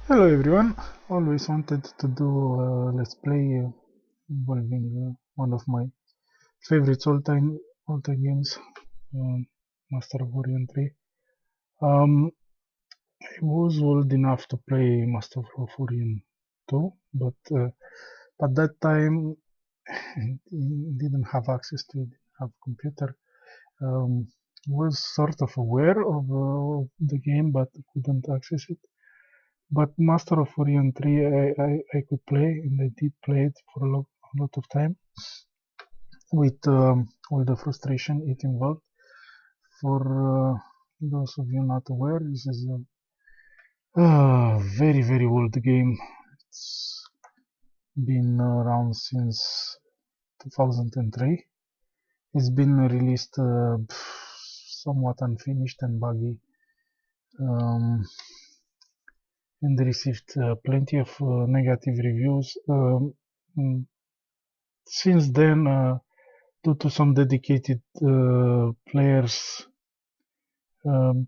Hello everyone. Always wanted to do a let's play involving one of my favorites all-time games, um, Master of Orion 3. I was old enough to play Master of Orion 2, but at that time didn't have access to it, didn't have computer. Um, was sort of aware of the game, but couldn't access it. But Master of Orion 3 I could play, and I did play it for a lot of time with all the frustration it involved. For those of you not aware, this is a very old game. It's been around since 2003. It's been released somewhat unfinished and buggy, um, and received plenty of negative reviews. Mm, since then, due to some dedicated players, um,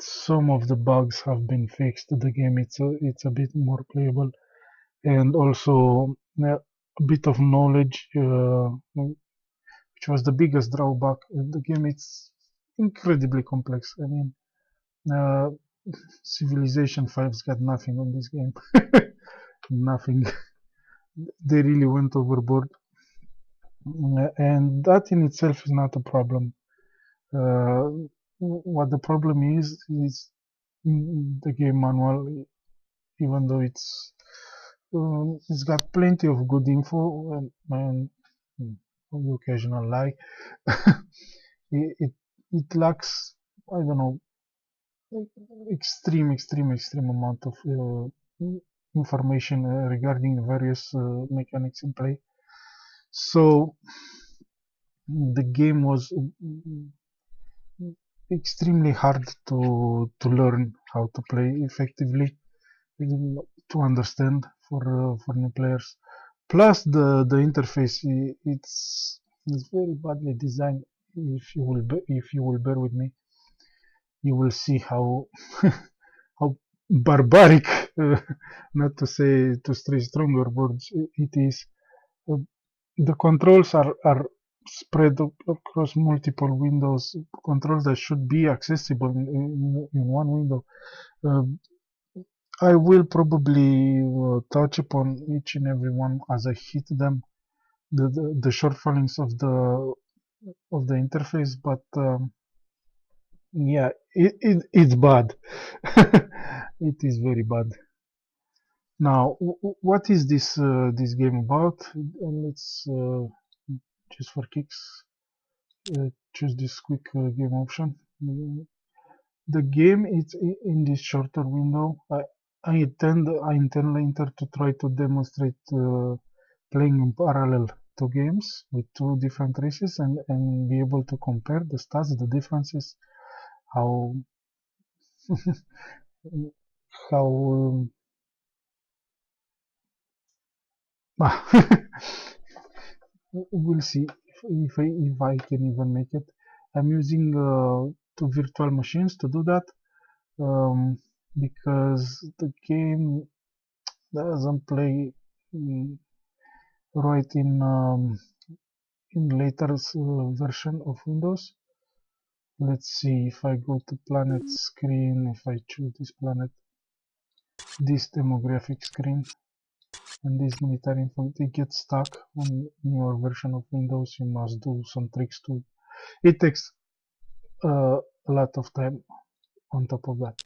some of the bugs have been fixed. The game it's a bit more playable, and also a bit of knowledge, which was the biggest drawback. The game it's incredibly complex. I mean, uh, Civilization 5's got nothing on this game. Nothing. They really went overboard, and that in itself is not a problem. Uh, what the problem is the game manual, even though it's got plenty of good info and occasional lie. it, it it lacks, I don't know, extreme amount of information regarding various mechanics in play. So the game was extremely hard to learn how to play effectively, to understand for new players. Plus the interface, it's very badly designed. If you will bear with me, you will see how how barbaric, not to say to stray stronger words, it is. Uh, the controls are spread across multiple windows, controls that should be accessible in one window. Uh, I will probably touch upon each and every one as I hit them, the shortfallings of the interface, but yeah, it's bad. It is very bad. Now, what is this game about? Let's just for kicks choose this quick game option. The game is in this shorter window. I intend later to try to demonstrate playing in parallel two games with two different races, and be able to compare the stats, the differences, how how we'll see if I can even make it. I'm using two virtual machines to do that, um, because the game doesn't play mm, right in later version of Windows. Let's see if I go to planet screen, if I choose this planet, this demographic screen, and this military info, they get stuck on newer version of Windows. You must do some tricks to. It takes a lot of time on top of that.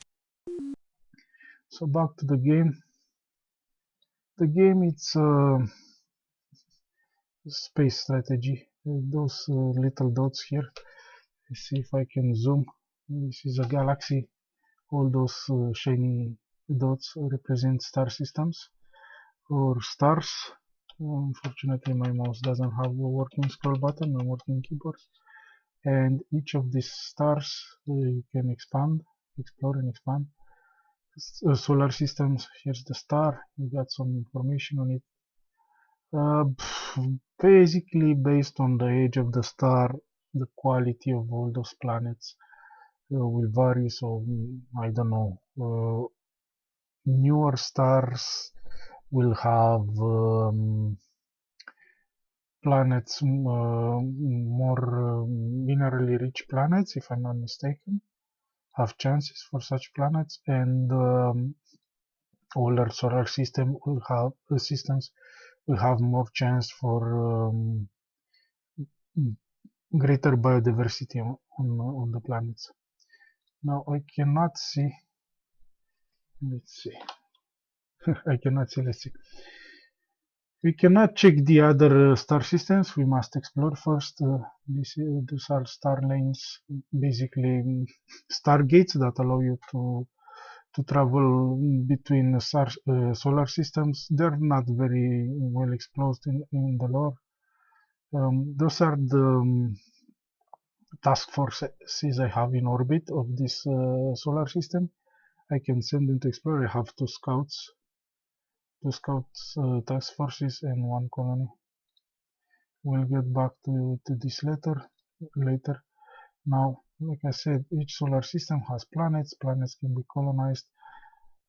So back to the game. The game it's space strategy. Those little dots here. Let's see if I can zoom. This is a galaxy. All those shiny dots represent star systems or stars. Unfortunately, my mouse doesn't have a working scroll button, a working keyboard. And each of these stars you can explore and expand. Solar systems, here's the star. You got some information on it. Uh, Basically, based on the age of the star, the quality of all those planets will vary. So I don't know. newer stars will have planets, more minerally rich planets, if I'm not mistaken, have chances for such planets, and older solar systems will have more chance for greater biodiversity on the planets. Now I cannot see. Let's see. I cannot see. Let's see. We cannot check the other star systems. We must explore first. These are star lanes, basically stargates that allow you to travel between solar systems. They're not very well exposed in the lore. Those are the task forces I have in orbit of this solar system. I can send them to explore. I have two scouts task forces and one colony. We'll get back to this later. Now, like I said, each solar system has planets. Planets can be colonized.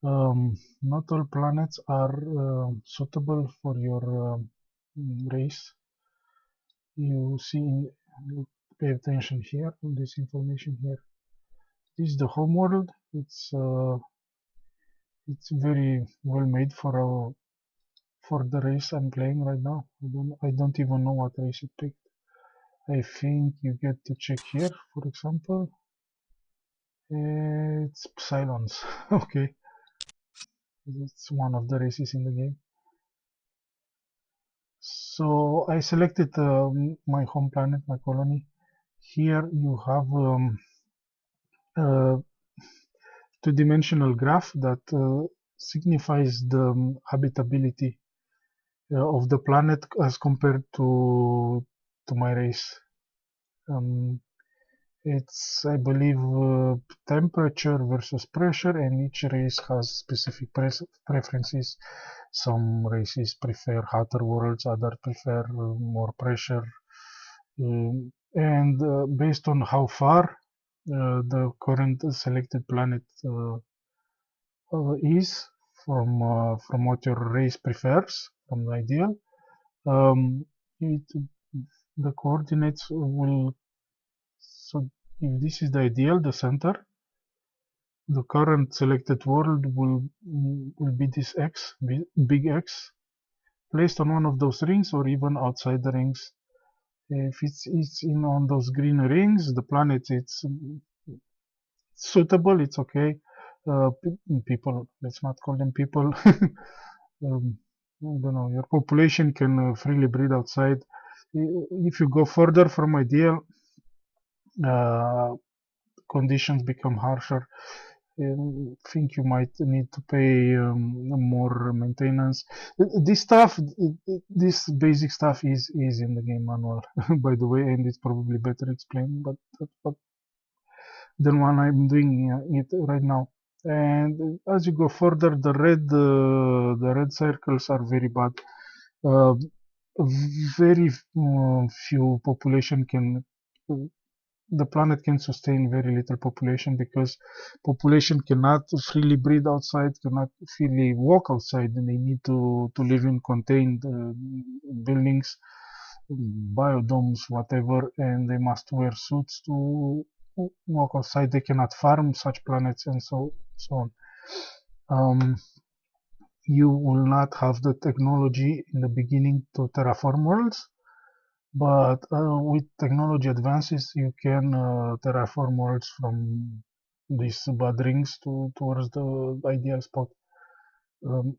Not all planets are suitable for your race. You see, pay attention here to this information here. This is the home world. It's very well made for the race I'm playing right now. I don't even know what race it picked. I think you get to check here, for example. It's Cylons. Okay, it's one of the races in the game. So I selected my home planet, my colony. Here you have a two-dimensional graph that signifies the habitability of the planet as compared to my race. It's, I believe, temperature versus pressure, and each race has specific preferences. Some races prefer hotter worlds, others prefer more pressure. And based on how far the current selected planet is from what your race prefers, from the ideal, um, the coordinates will. So if this is the ideal, the center, the current selected world will be this X, big X, placed on one of those rings or even outside the rings. If it's in on those green rings, the planet it's suitable, it's okay. People, let's not call them people. I don't know. Your population can freely breed outside. If you go further from ideal, uh, conditions become harsher. Think you might need to pay more maintenance. This stuff, this basic stuff is in the game manual, by the way, and it's probably better explained, but than what I'm doing it right now. And as you go further, the red circles are very bad. Uh, very few population can the planet can sustain very little population because population cannot freely breed outside, cannot freely walk outside, and they need to live in contained buildings, biodomes, whatever, and they must wear suits to walk outside. They cannot farm such planets and so on. You will not have the technology in the beginning to terraform worlds, but with technology advances, you can terraform worlds from these bad rings towards the ideal spot. Um,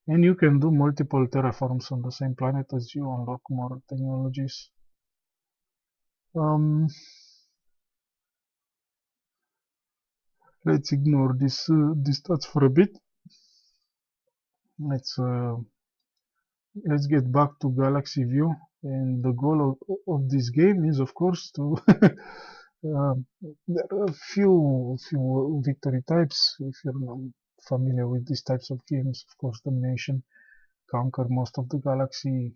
and you can do multiple terraforms on the same planet as you unlock more technologies. Um, let's ignore this stats for a bit. Let's get back to galaxy view. And the goal of this game is, of course, to there are a few victory types. If you're not familiar with these types of games, of course, domination, conquer most of the galaxy,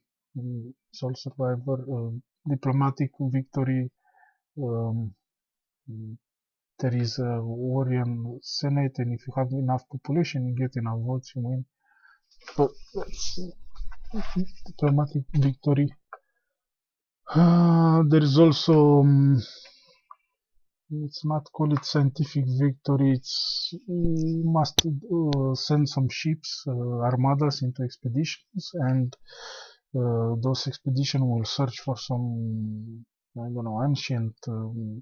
sole survivor, diplomatic victory, um, there is a warrior senate, and if you have enough population, you get enough votes, you win. But that's diplomatic victory. There is also let's not call it scientific victory. It's you must send some ships, armadas into expeditions, and those expeditions will search for some, I don't know, ancient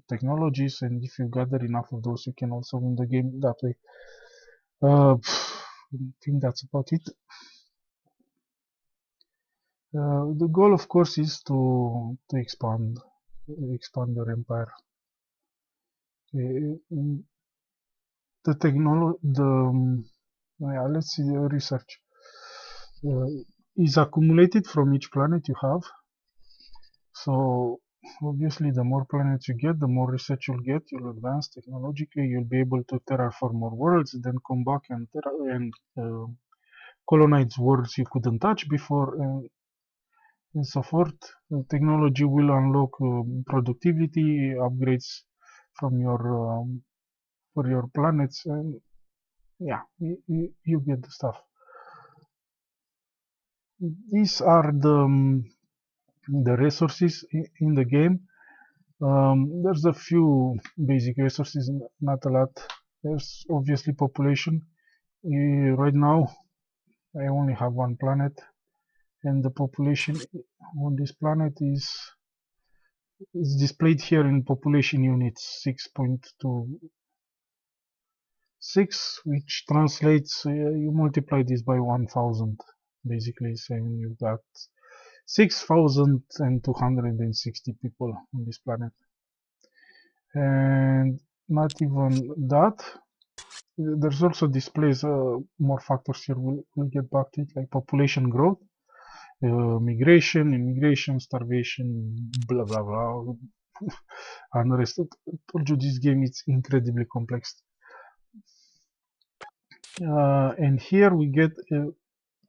technologies, and if you gather enough of those, you can also win the game that way. I think that's about it. The goal, of course, is to expand your empire. The technology, let's see, the research uh, is accumulated from each planet you have. So obviously, the more planets you get, the more research you'll get. You'll advance technologically. You'll be able to terraform more worlds, then come back and colonize worlds you couldn't touch before, and so forth. Technology will unlock productivity upgrades from your for your planets, and yeah, you get the stuff. These are the resources in the game. There's a few basic resources, not a lot. There's obviously population. Right now, I only have one planet, and the population on this planet is displayed here in population units 6.26, which translates, you multiply this by 1000, basically saying you've got 6,260 people on this planet. And not even that, there's also displays more factors here. We'll get back to it, like population growth, migration, immigration, starvation, blah blah blah, unrest. I told you this game is incredibly complex. And here we get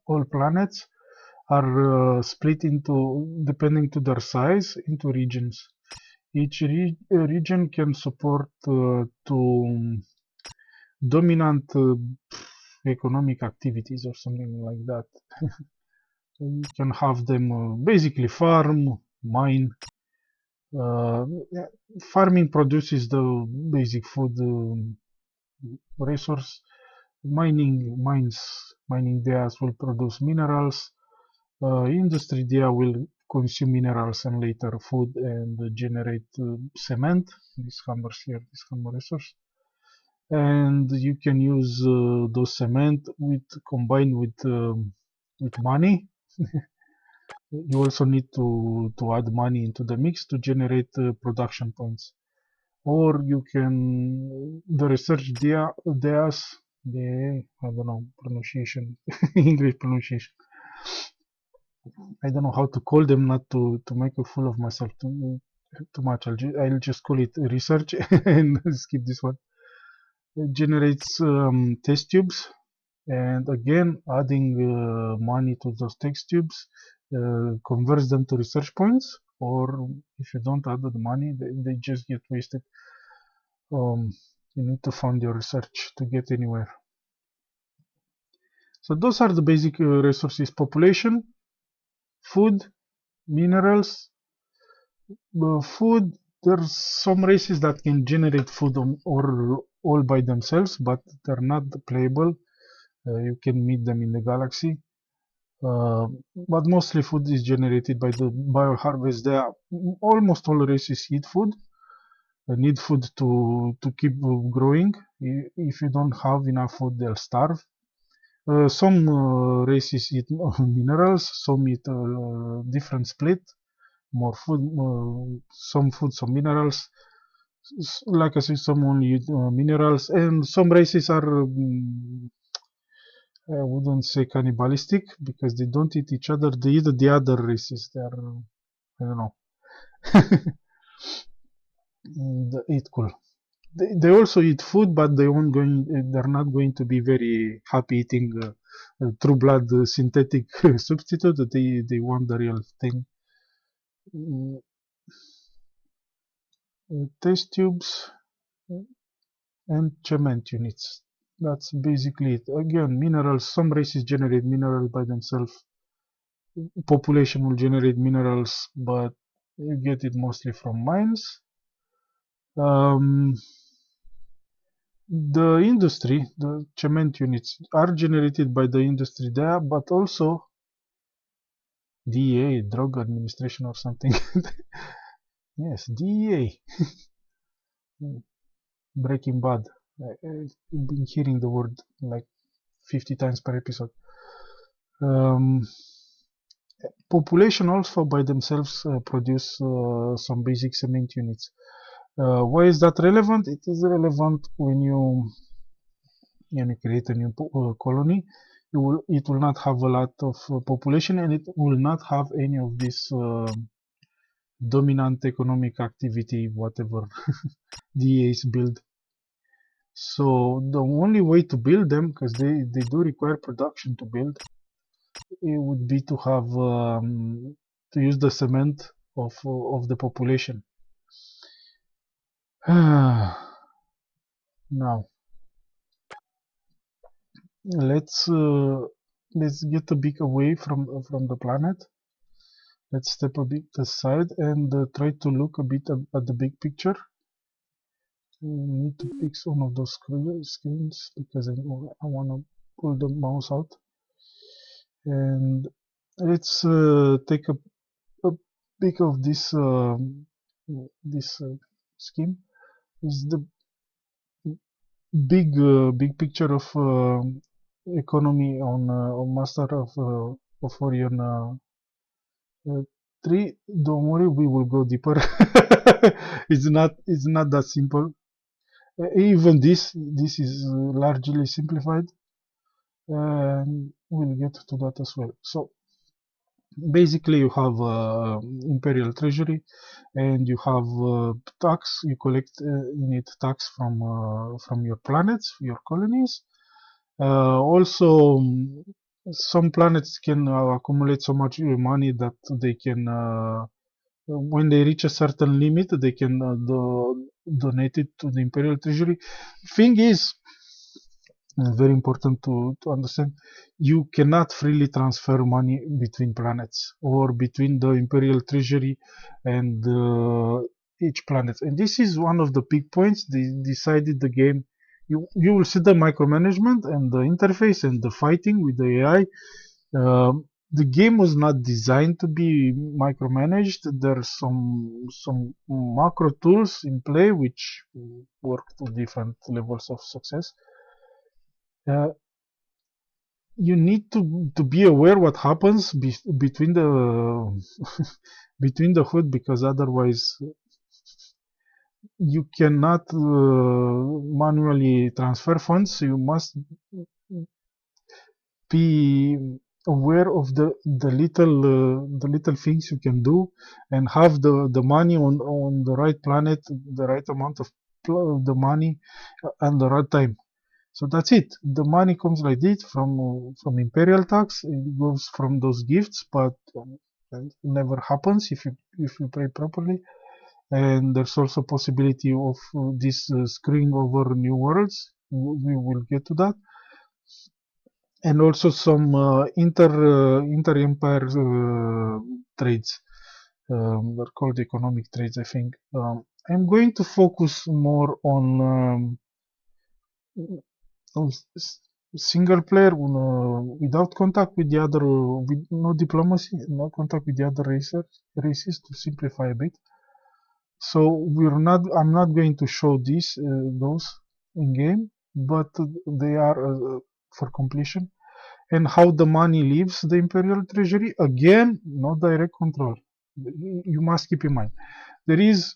all planets are split into, depending to their size, into regions. Each region can support two dominant economic activities or something like that. You can have them basically farm, mine. Yeah, farming produces the basic food resource. Mining there will produce minerals. Industry there will consume minerals and later food and generate cement. This hammers here, this hammer resource. And you can use those cement combined with money. You also need to add money into the mix to generate production points. Or you can the research there's the, I don't know pronunciation, English pronunciation. I don't know how to call them, not to make a fool of myself too much. I'll just call it research and skip this one. It generates test tubes, and again adding money to those test tubes converts them to research points, or if you don't add the money, they just get wasted. You need to fund your research to get anywhere. So those are the basic resources: population, food, minerals. Food, there's some races that can generate food or all by themselves, but they're not playable. You can meet them in the galaxy. But mostly food is generated by the bioharvest. Almost all races eat food. Need food to keep growing. If you don't have enough food, they'll starve. Some races eat minerals. Some eat different split. More food, some food, some minerals. Like I said, some only eat minerals, and some races are, I wouldn't say cannibalistic, because they don't eat each other. They eat the other races. They are, I don't know, they eat cool. They also eat food, but they're not going to be very happy eating true blood synthetic substitute. They want the real thing. Test tubes. and cement units. That's basically it. Again, minerals, some races generate minerals by themselves. Population will generate minerals, but you get it mostly from mines. Um, the industry, the cement units, are generated by the industry there, but also DEA, Drug Administration or something. Yes, DEA, Breaking Bad. I've been hearing the word like 50 times per episode. Um, Population also by themselves produce some basic cement units. Why is that relevant? It is relevant when you create a new colony. It will not have a lot of population, and it will not have any of this dominant economic activity, whatever DAs build. So the only way to build them, because they do require production to build, it would be to have to use the cement of the population. Now let's uh, let's get a bit away from the planet. Let's step a bit aside and try to look a bit at the big picture. We need to pick some of those screens because I want to pull the mouse out. And let's take a peek of this scheme. Is the big picture of economy on master of Orion 3. Don't worry, we will go deeper. It's not that simple. Even this is largely simplified, and we'll get to that as well. So basically, you have imperial treasury, and you have tax. You collect in it tax from your planets, your colonies. Also, some planets can accumulate so much money that they can, when they reach a certain limit, they can donate it to the imperial treasury. Thing is, very important to understand, you cannot freely transfer money between planets or between the imperial treasury and each planet. And this is one of the big points. They decided the game. You will see the micromanagement and the interface and the fighting with the AI. The game was not designed to be micromanaged. There's some macro tools in play which work to different levels of success. Uh, you need to be aware what happens between the between the hood, because otherwise you cannot manually transfer funds. You must be aware of the little things you can do, and have the money on the right planet, the right amount of the money and the right time. So that's it. The money comes like this from imperial tax. It goes from those gifts, but it never happens if you pay properly. And there's also possibility of this screwing over new worlds. We will get to that, and also some inter empire trades. They're called economic trades, I think. I'm going to focus more on single player, without contact with the other, with no diplomacy, no contact with the other races, to simplify a bit. So I'm not going to show those in game, but they are for completion. And how the money leaves the imperial treasury, again, no direct control. You must keep in mind there is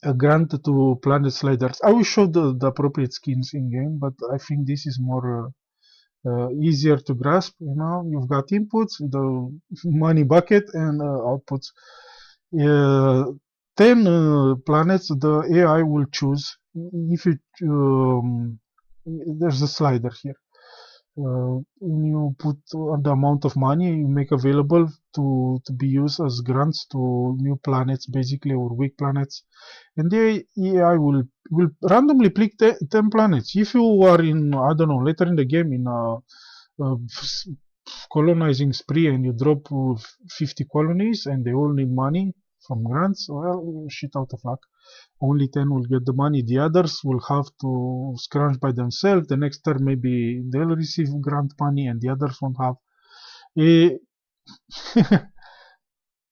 a grant to planet sliders. I will show the appropriate skins in game, but I think this is more easier to grasp. You've got inputs, the money bucket, and outputs. Uh, 10 planets, the AI will choose. If it there's a slider here. and you put the amount of money you make available to be used as grants to new planets, basically, or weak planets, and the AI will randomly pick 10 planets. If you are in, I don't know, later in the game in a colonizing spree and you drop 50 colonies and they all need money from grants, well, shit out of luck. Only 10 will get the money. The others will have to scrounge by themselves. The next term, maybe they'll receive grant money and the others won't have. It,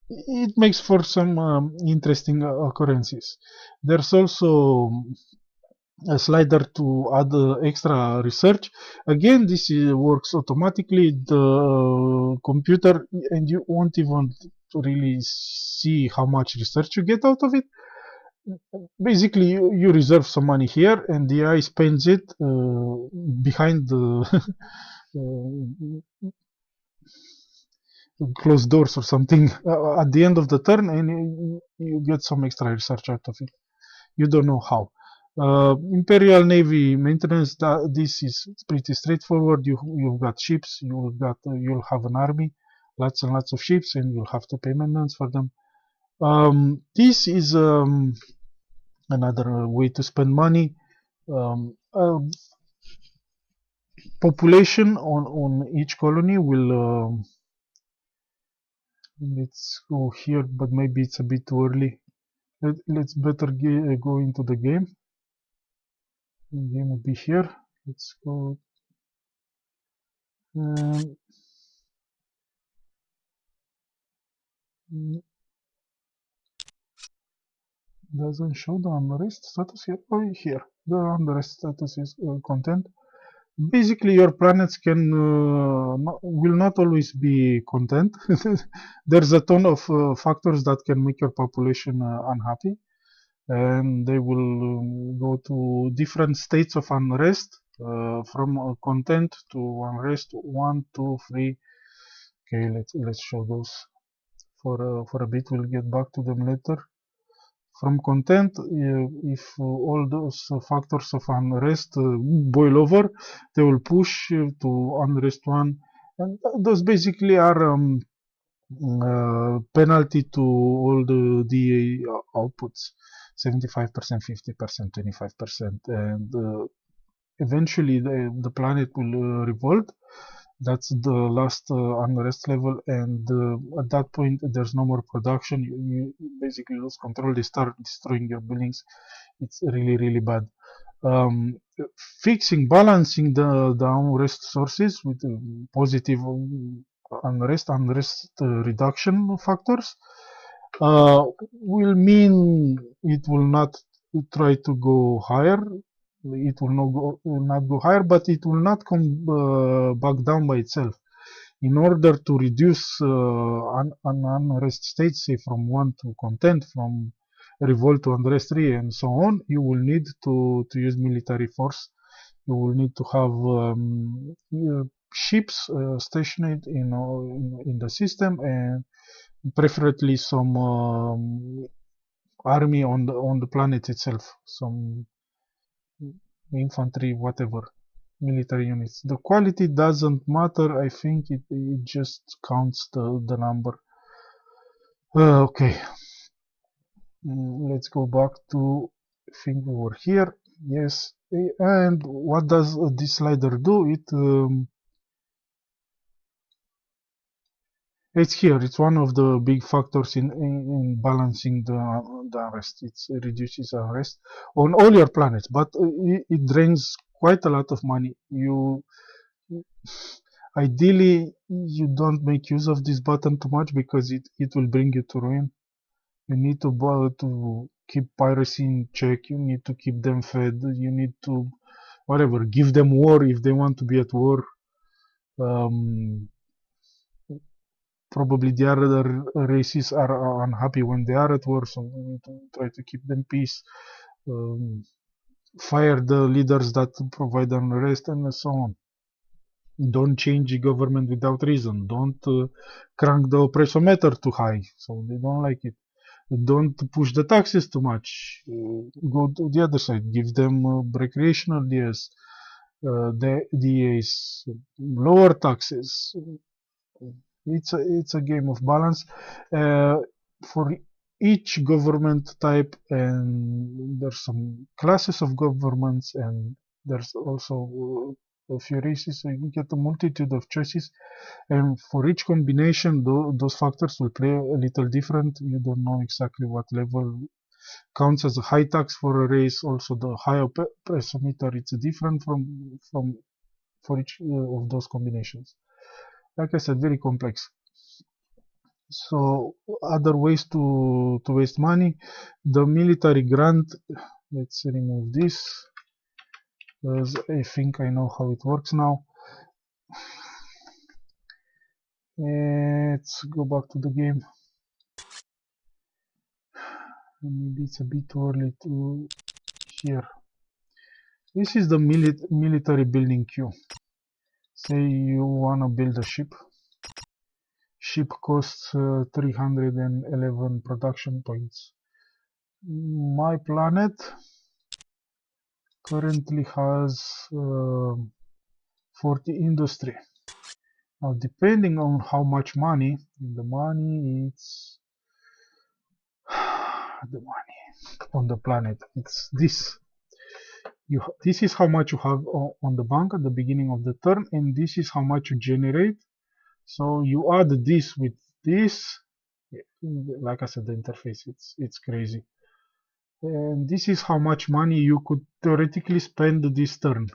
it makes for some interesting occurrences. There's also a slider to add extra research. Again, this works automatically. The computer, and you won't even really see how much research you get out of it. Basically, you reserve some money here, and the AI spends it behind the closed doors or something at the end of the turn, and you get some extra research out of it. You don't know how. Imperial Navy maintenance. This is pretty straightforward. You've got ships. You'll have an army, lots and lots of ships, and you'll have to pay maintenance for them. This is another way to spend money. Population on each colony will. Let's go here, but maybe it's a bit too early. Let's better go into the game. The game will be here. Let's go. Doesn't show the unrest status here. Oh, here. The unrest status is content. Basically, your planets will not always be content. There's a ton of factors that can make your population unhappy, and they will go to different states of unrest, from content to unrest 1, 2, 3. Okay, let's show those for a bit. We'll get back to them later. From content, if all those factors of unrest boil over, they will push to unrest 1, and those basically are penalty to all the DA outputs, 75%, 50%, 25%, and eventually the planet will revolt. That's the last unrest level, and at that point there's no more production. You basically lose control. They start destroying your buildings. It's really bad. Balancing the unrest sources with positive unrest reduction factors will mean it will not try to go higher. It will not go higher, but it will not come back down by itself. In order to reduce an unrest state, say from 1 to content, from revolt to unrest 3, and so on, you will need to use military force. You will need to have ships stationed in the system, and preferably some army on the planet itself, some infantry, whatever, military units. The quality doesn't matter. I think it just counts the number. Okay. Let's go back to, I think we were here. Yes. And what does this slider do? It's here. It's one of the big factors in balancing the unrest. It reduces unrest on all your planets, but it drains quite a lot of money. Ideally, you don't make use of this button too much, because it will bring you to ruin. You need to keep piracy in check. You need to keep them fed. You need to, whatever, give them war if they want to be at war. Probably the other races are unhappy when they are at war, so we need to try to keep them peace. Fire the leaders that provide unrest, and so on. Don't change the government without reason. Don't crank the oppressometer too high, so they don't like it. Don't push the taxes too much. Go to the other side. Give them recreational deals. the is lower taxes. It's a game of balance for each government type, and there's some classes of governments, and there's also a few races, so you get a multitude of choices, and for each combination those factors will play a little different. You don't know exactly what level counts as a high tax for a race. Also the higher pesometer, it's different from for each of those combinations. Like I said, very complex. So other ways to waste money, the military grant. Let's remove this, because I think I know how it works now. Let's go back to the game. Maybe it's a bit too early to here. This is the military building queue. Say you wanna build a ship. Ship costs 311 production points. My planet currently has 40 industry. Now, depending on how much money, the money it's the money on the planet. It's this. This is how much you have on the bank at the beginning of the turn, and this is how much you generate. So you add this with this. Like I said, the interface it's crazy. And this is how much money you could theoretically spend this turn.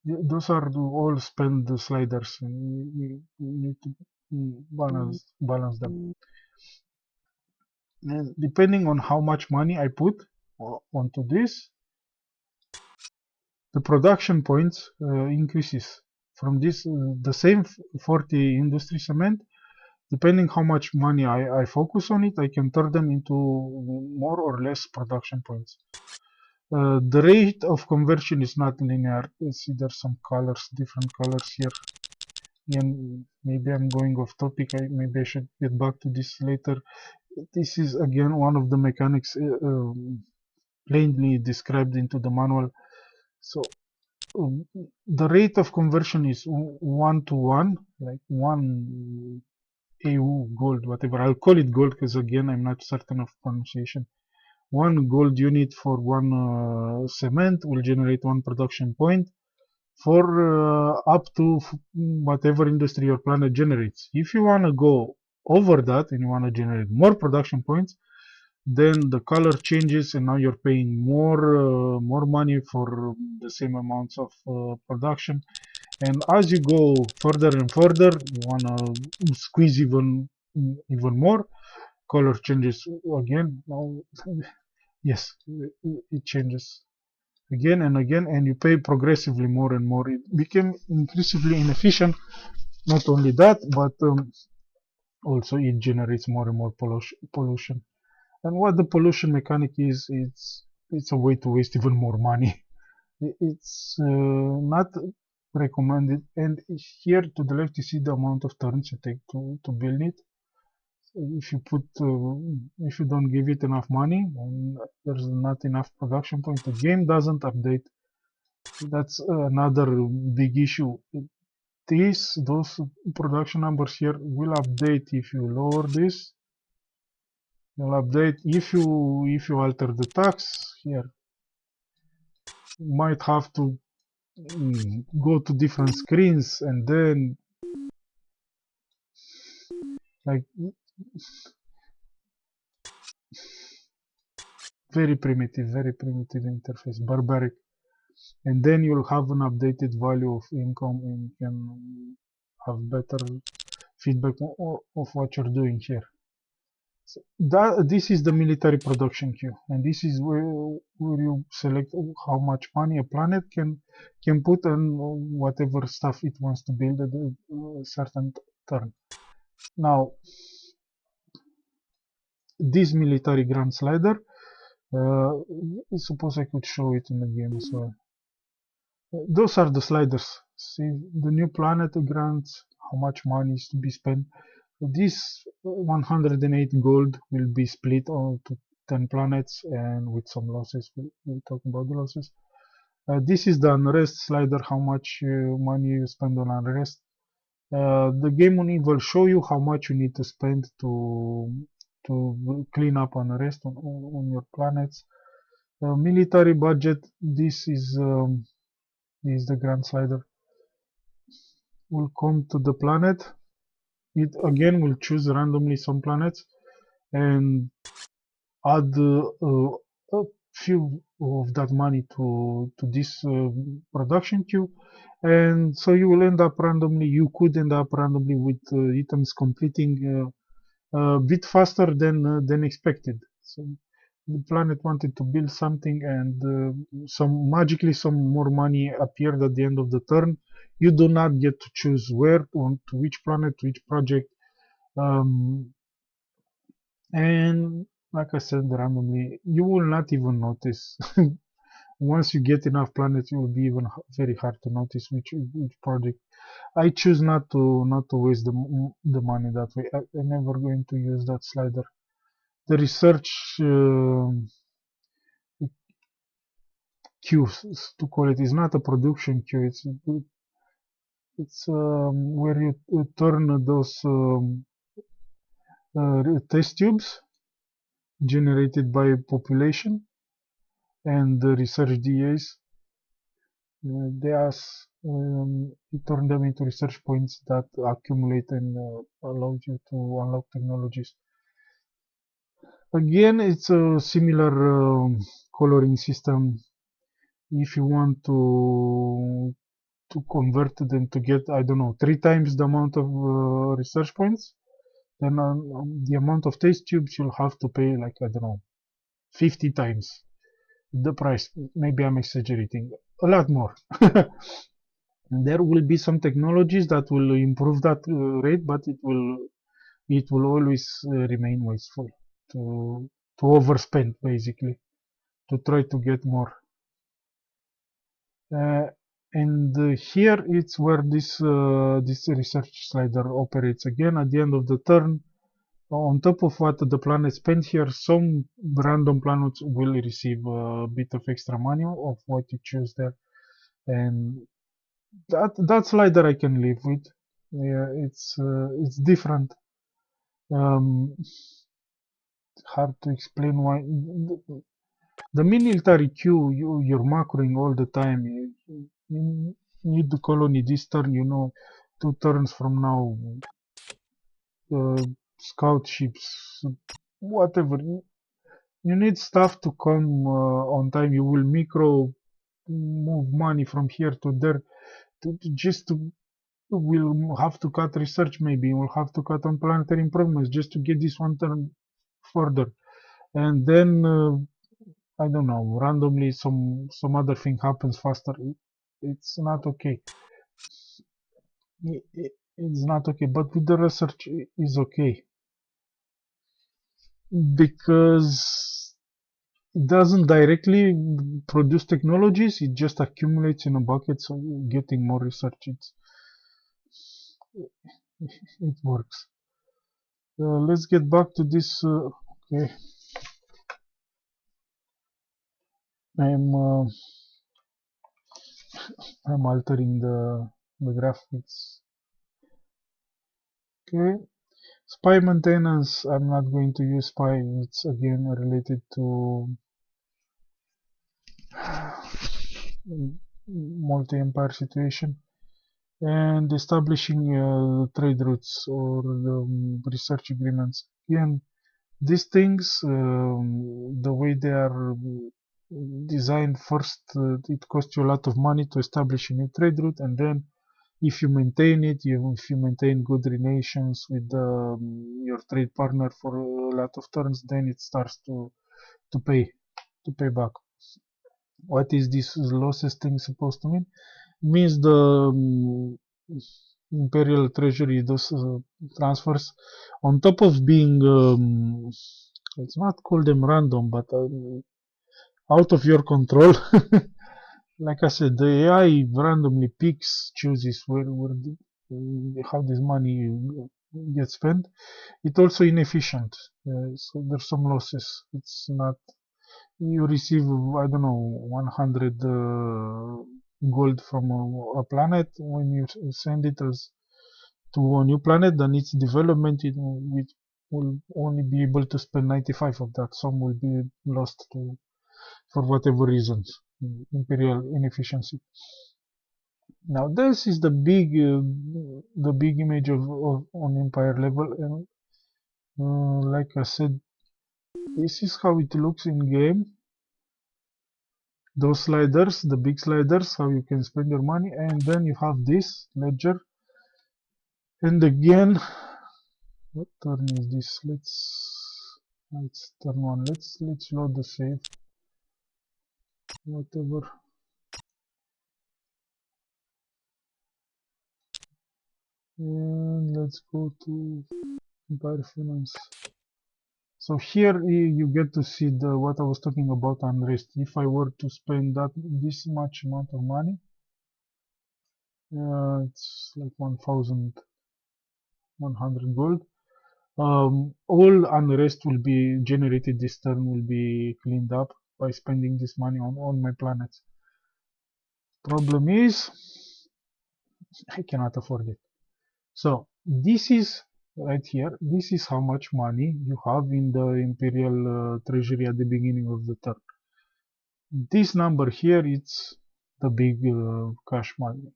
Those are all spend sliders. You need to balance them. And depending on how much money I put onto this, the production points increases. From this, the same 40 industry cement, depending how much money I focus on it, I can turn them into more or less production points. The rate of conversion is not linear. You see there's some colors, different colors here. Again, maybe I'm going off topic. Maybe I should get back to this later. This is again one of the mechanics plainly described into the manual. So the rate of conversion is 1 to 1, like 1 AU gold, whatever. I'll call it gold because again I'm not certain of pronunciation. 1 gold unit for 1 cement will generate 1 production point for up to whatever industry your planet generates. If you want to go over that and you want to generate more production points, then the color changes and now you're paying more money for the same amounts of production. And as you go further and further, you want to squeeze even more. Color changes again. Now, yes, it changes again and again, and you pay progressively more and more. It became increasingly inefficient. Not only that, but also it generates more and more pollution. And what the pollution mechanic is, it's a way to waste even more money. It's not recommended. And here to the left, you see the amount of turns you take to build it. If you put, if you don't give it enough money, and there's not enough production point, the game doesn't update. That's another big issue. Those production numbers here will update if you lower this. Will update if you alter the tax here. You might have to go to different screens and then like very primitive interface, barbaric. And then you'll have an updated value of income and you can have better feedback of what you're doing here. So this is the military production queue, and this is where you select how much money a planet can put on whatever stuff it wants to build at a certain turn. Now, this military grant slider, I suppose I could show it in the game as well. Those are the sliders. See, the new planet grants how much money is to be spent. This 108 gold will be split on to 10 planets, and with some losses. We'll talk about the losses. This is the unrest slider, how much money you spend on unrest. The game will show you how much you need to spend to clean up unrest on your planets. Military budget, this is the grand slider. Will come to the planet. It again will choose randomly some planets and add a few of that money to this production queue, and so you will end up randomly. You could end up randomly with items completing a bit faster than expected. So the planet wanted to build something, and some more money appeared at the end of the turn. You do not get to choose where, to which planet, to which project. Um, and like I said, randomly, you will not even notice. Once you get enough planets, it will be even very hard to notice which project. I choose not to waste the money that way. I'm never going to use that slider. The research queue, to call it, is not a production queue. It's where you turn those test tubes generated by population and the research DAs. They ask, you turn them into research points that accumulate and allow you to unlock technologies. Again, it's a similar coloring system. If you want to convert them to get, I don't know, 3 times the amount of research points, then the amount of test tubes you'll have to pay, like, I don't know, 50 times the price. Maybe I'm exaggerating. A lot more. There will be some technologies that will improve that rate, but it will always remain wasteful to overspend, basically, to try to get more. Uh, and here it's where this research slider operates again. At the end of the turn, on top of what the planet spent here, some random planets will receive a bit of extra money of what you choose there, and that slider I can live with. Yeah, it's different. Um, Hard to explain why. The military queue, you're macroing all the time. You need the colony this turn, 2 turns from now. Scout ships, whatever. You need stuff to come on time. You will micro move money from here to there. Just to We'll have to cut research, maybe we'll have to cut on planetary improvements just to get this one turn further, and then I don't know, randomly some other thing happens faster. It's not okay. It's not okay, but with the research is okay because it doesn't directly produce technologies. It just accumulates in a bucket, so you're getting more research. It works. Let's get back to this. Okay, I'm uh, I'm altering the graphics. Okay, spy maintenance. I'm not going to use spy. It's again related to multi-empire situation and establishing trade routes or research agreements. Again, these things, the way they are designed, first it costs you a lot of money to establish a new trade route, and then if you maintain it, if you maintain good relations with your trade partner for a lot of turns, then it starts to pay back. What is this losses thing supposed to mean? It means the imperial treasury, those transfers, on top of being, let's not call them random, but out of your control. Like I said, the AI randomly picks, chooses how this money gets spent. It's also inefficient, so there's some losses. you receive, I don't know, 100 gold from a planet. When you send it as to a new planet, then its development it will only be able to spend 95 of that. Some will be lost to for whatever reasons, imperial inefficiency. Now this is the big image of on empire level, and like I said, this is how it looks in game. Those sliders, the big sliders, how you can spend your money, and then you have this ledger. And again, what turn is this? Let's turn on. Let's load the save. Whatever. And let's go to Empire Finance. So here you get to see the what I was talking about unrest. If I were to spend this much amount of money, it's like 1,100 gold. All unrest will be generated this turn, will be cleaned up by spending this money on my planets. Problem is, I cannot afford it. So this is right here. This is how much money you have in the Imperial Treasury at the beginning of the turn. This number here, it's the big cash money.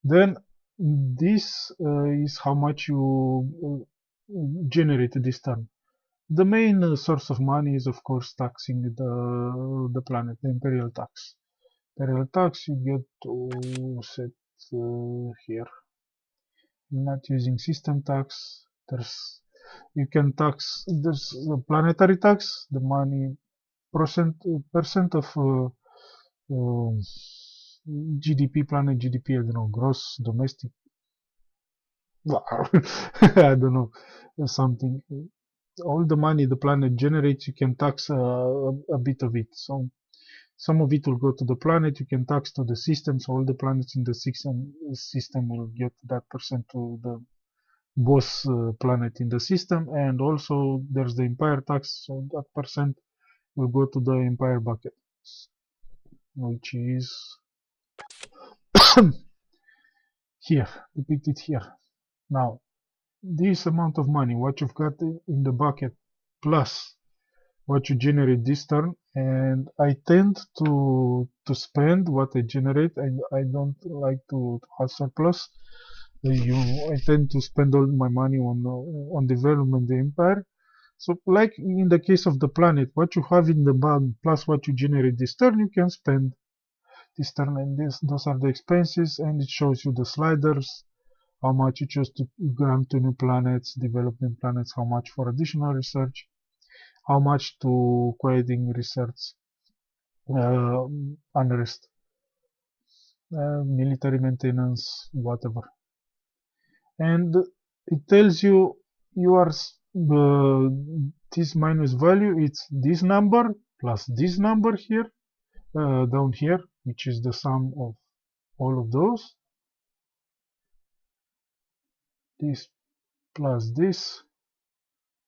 Then this is how much you generated this turn. The main source of money is, of course, taxing the planet, the imperial tax. Imperial tax you get to set here. You're not using system tax. You can tax. There's a planetary tax, the money percent of GDP, planet GDP. I don't know, gross domestic. I don't know, something. All the money the planet generates, you can tax a bit of it. So some of it will go to the planet, you can tax to the system, so all the planets in the system will get that percent to the boss planet in the system, and also there's the empire tax, so that percent will go to the empire bucket, which is here, depicted here. Now, this amount of money, what you've got in the bucket, plus what you generate this turn, and I tend to spend what I generate. I don't like to have surplus. I tend to spend all my money on development the empire. So like in the case of the planet, what you have in the bank plus what you generate this turn, you can spend this turn, and those are the expenses, and it shows you the sliders, how much you choose to grant to new planets, development planets, how much for additional research, how much to quieting research, unrest, military maintenance, whatever. And it tells you you are this minus value, it's this number plus this number here, down here, which is the sum of all of those. This plus this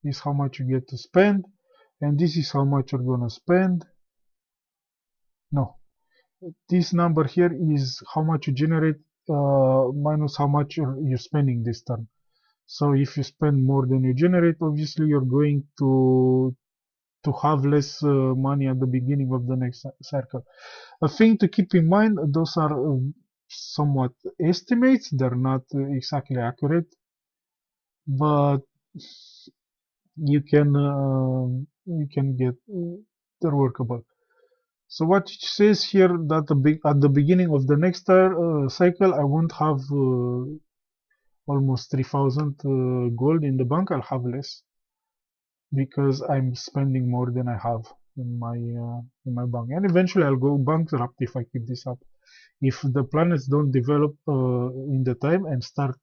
is how much you get to spend, and this is how much you're gonna spend. No, this number here is how much you generate minus how much you're spending this turn. So if you spend more than you generate, obviously you're going to have less money at the beginning of the next cycle. A thing to keep in mind, those are somewhat estimates, they're not exactly accurate, but you can get they're workable. So what it says here that at the beginning of the next cycle, I won't have almost 3,000 gold in the bank. I'll have less because I'm spending more than I have in my bank, and eventually I'll go bankrupt if I keep this up. If the planets don't develop in the time and start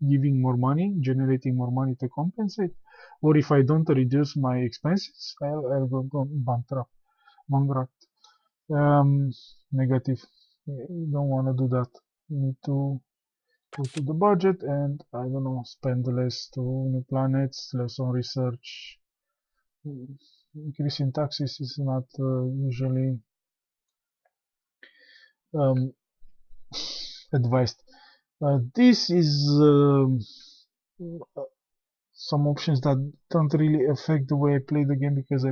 giving more money, generating more money to compensate, or if I don't reduce my expenses, I'll go bankrupt. Bankrupt. Negative. You don't want to do that. You need to go to the budget and, I don't know, spend less to new planets, less on research. increasing taxes is not usually um, advised. This is some options that don't really affect the way I play the game, because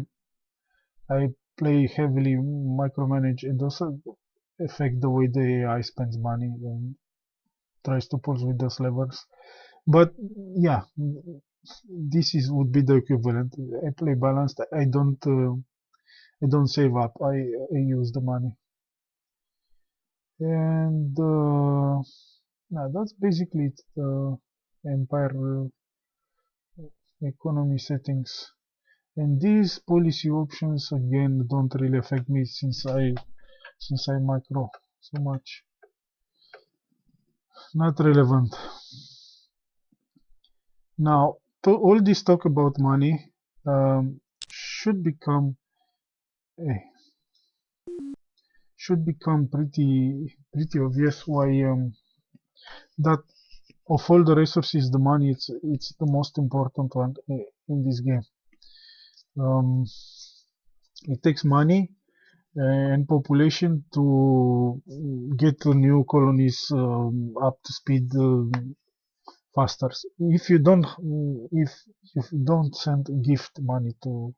I play heavily micromanage, and also affect the way the AI spends money and tries to pull with those levers. But yeah, this is would be the equivalent. I play balanced. I don't save up. I use the money, and yeah, that's basically it. The empire economy settings. And these policy options again don't really affect me, since I macro so much. Not relevant. Now, all this talk about money should become eh, pretty obvious why that of all the resources, the money it's the most important one in this game. It takes money and population to get the new colonies up to speed faster. If you don't send gift money to,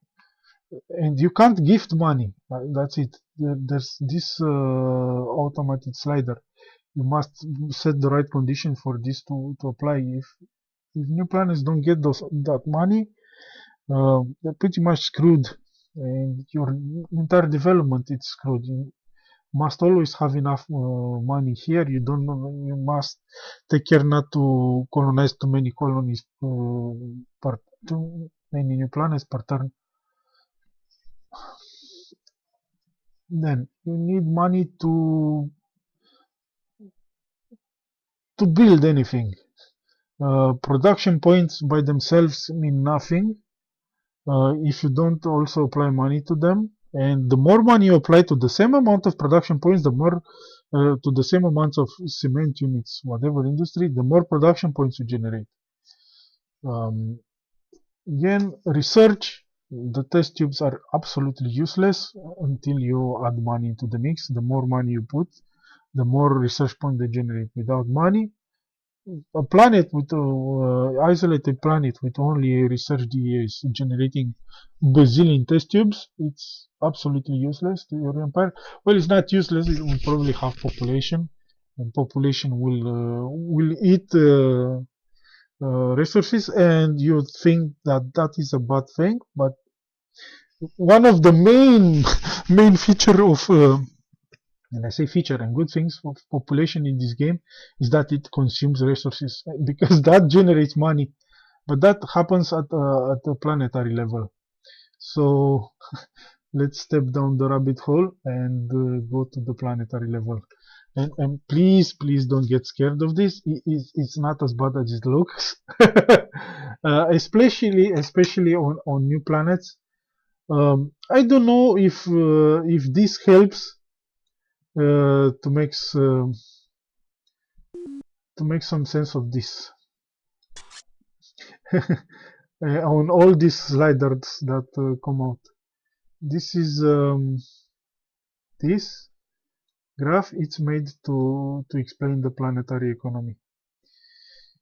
and you can't gift money, that's it. There's this automated slider. You must set the right condition for this to apply. If new planets don't get that money, they're pretty much screwed, and your entire development it's screwed. You must always have enough money here. You don't know, you must take care not to colonize too many colonies per too many new planets per turn. Then you need money to build anything. Production points by themselves mean nothing if you don't also apply money to them. And the more money you apply to the same amount of production points, the more to the same amount of cement units, whatever industry, the more production points you generate. Um, Again, research. The test tubes are absolutely useless until you add money into the mix. The more money you put, the more research point they generate. Without money, a planet with isolated planet with only research DAs generating bazillion test tubes, it's absolutely useless to your empire. Well, it's not useless. It will probably have population, and population will eat resources, and you think that that is a bad thing, but one of the main feature of and I say feature and good things of population in this game is that it consumes resources because that generates money, but that happens at the planetary level. So let's step down the rabbit hole and go to the planetary level. And please don't get scared of this. It's not as bad as it looks. Especially on new planets. I don't know if this helps to make some sense of this. On all these sliders that come out. This is this graph. It's made to explain the planetary economy.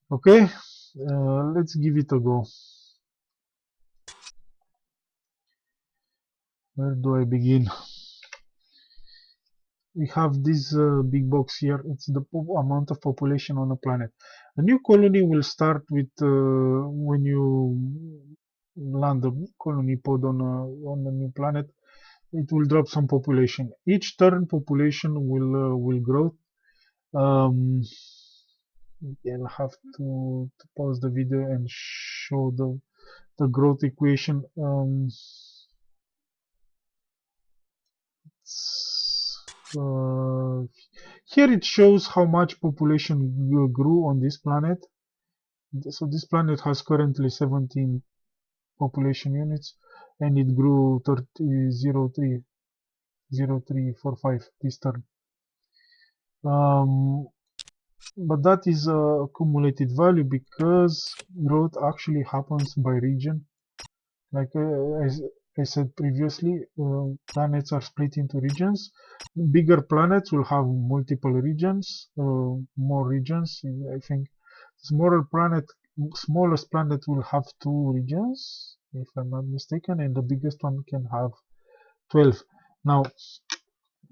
Okay, let's give it a go. Where do I begin? We have this big box here. It's the amount of population on a planet. A new colony will start with when you land a colony pod on a new planet. It will drop some population. Each turn, population will grow. I'll have to pause the video and show the growth equation. Uh, Here it shows how much population grew on this planet. So this planet has currently 17 population units, and it grew 0.0345 this turn. But that is a accumulated value because growth actually happens by region. Like I said previously, planets are split into regions. Bigger planets will have multiple regions, more regions. I think smaller planet, smallest planet will have 2 regions, if I'm not mistaken, and the biggest one can have 12. Now,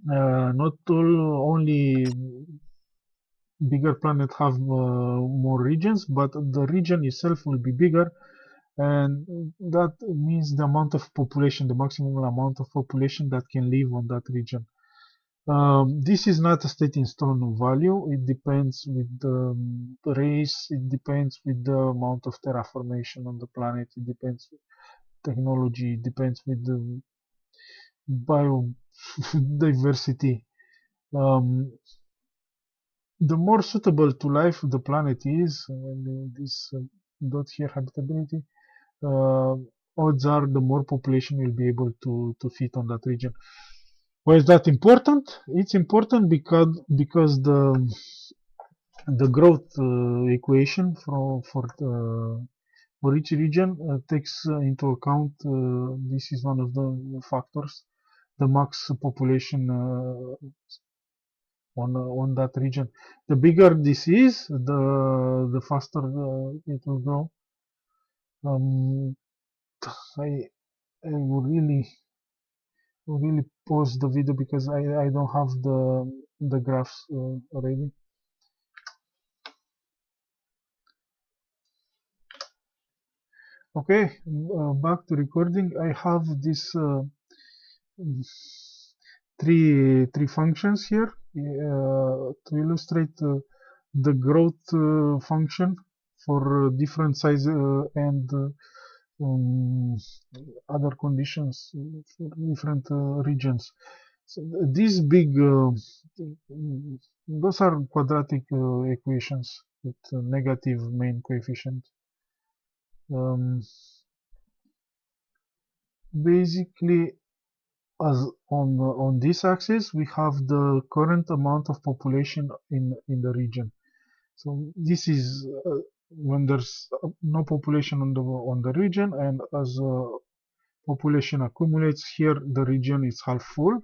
not only bigger planet have more regions, but the region itself will be bigger, and that means the amount of population, the maximum amount of population that can live on that region. This is not a set in stone value. It depends with the race. It depends with the amount of terraformation on the planet. It depends with technology. It depends with the biodiversity. Um, the more suitable to life the planet is, this dot here habitability, uh, odds are the more population will be able to fit on that region. Why is that important? It's important because the growth equation for each region takes into account, this is one of the factors, the max population on that region. The bigger this is, the faster it will grow. Um, I I will really pause the video because I don't have the graphs already. Okay, back to recording. I have this three functions here to illustrate the growth function for different size and um, other conditions for different regions. So these big, those are quadratic equations with negative main coefficient. Basically, as on this axis, we have the current amount of population in the region. So this is when there's no population on the region, and as population accumulates here, the region is half full.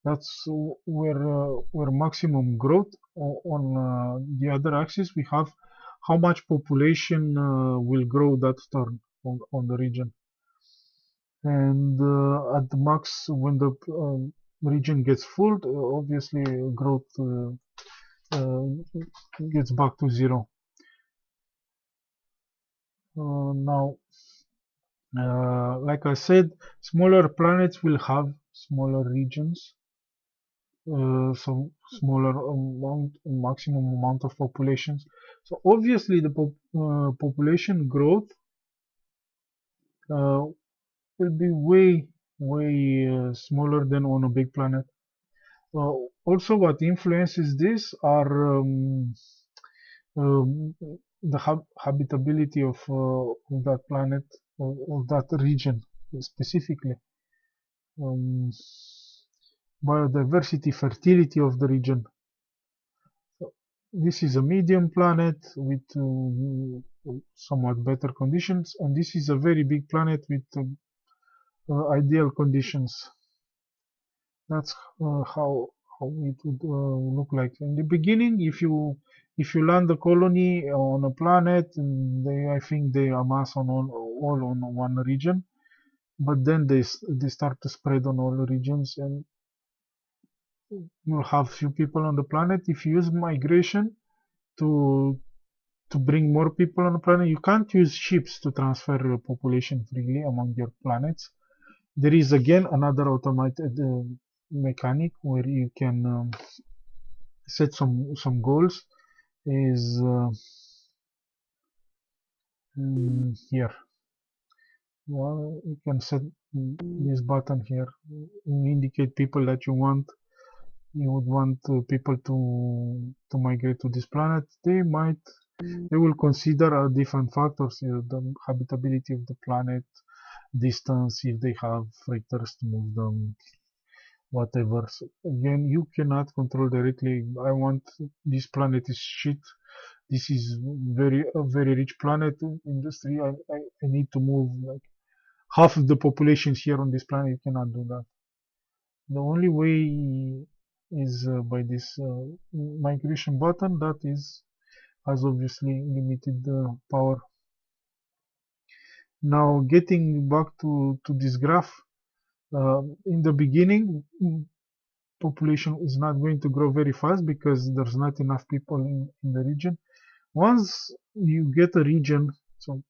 That's where maximum growth. On the other axis, we have how much population will grow that turn on the region. And at the max, when the region gets full, obviously growth uh, gets back to zero. Now, like I said, smaller planets will have smaller regions, so smaller maximum amount of populations. So obviously, the population growth uh, will be way smaller than on a big planet. Also, what influences this are um, the habitability of that planet, of that region specifically, um, biodiversity, fertility of the region. So this is a medium planet with somewhat better conditions, and this is a very big planet with ideal conditions. That's how it would look like in the beginning. If you land a colony on a planet, I think they amass on all on one region, but then they start to spread on all the regions, and you'll have few people on the planet. If you use migration to bring more people on the planet, you can't use ships to transfer population freely among your planets. There is again another automated mechanic where you can set some goals. Is here. Well, you can set this button here. You indicate people that you would want people to migrate to this planet. They will consider different factors, the habitability of the planet, distance, if they have freighters to move them, whatever. So again, you cannot control directly. I want this planet is shit. This is a very rich planet industry. I need to move. Like, half of the population here on this planet. You cannot do that. The only way is by this migration button that is has obviously limited power. Now getting back to this graph, in the beginning population is not going to grow very fast because there's not enough people in the region. Once you get a region, so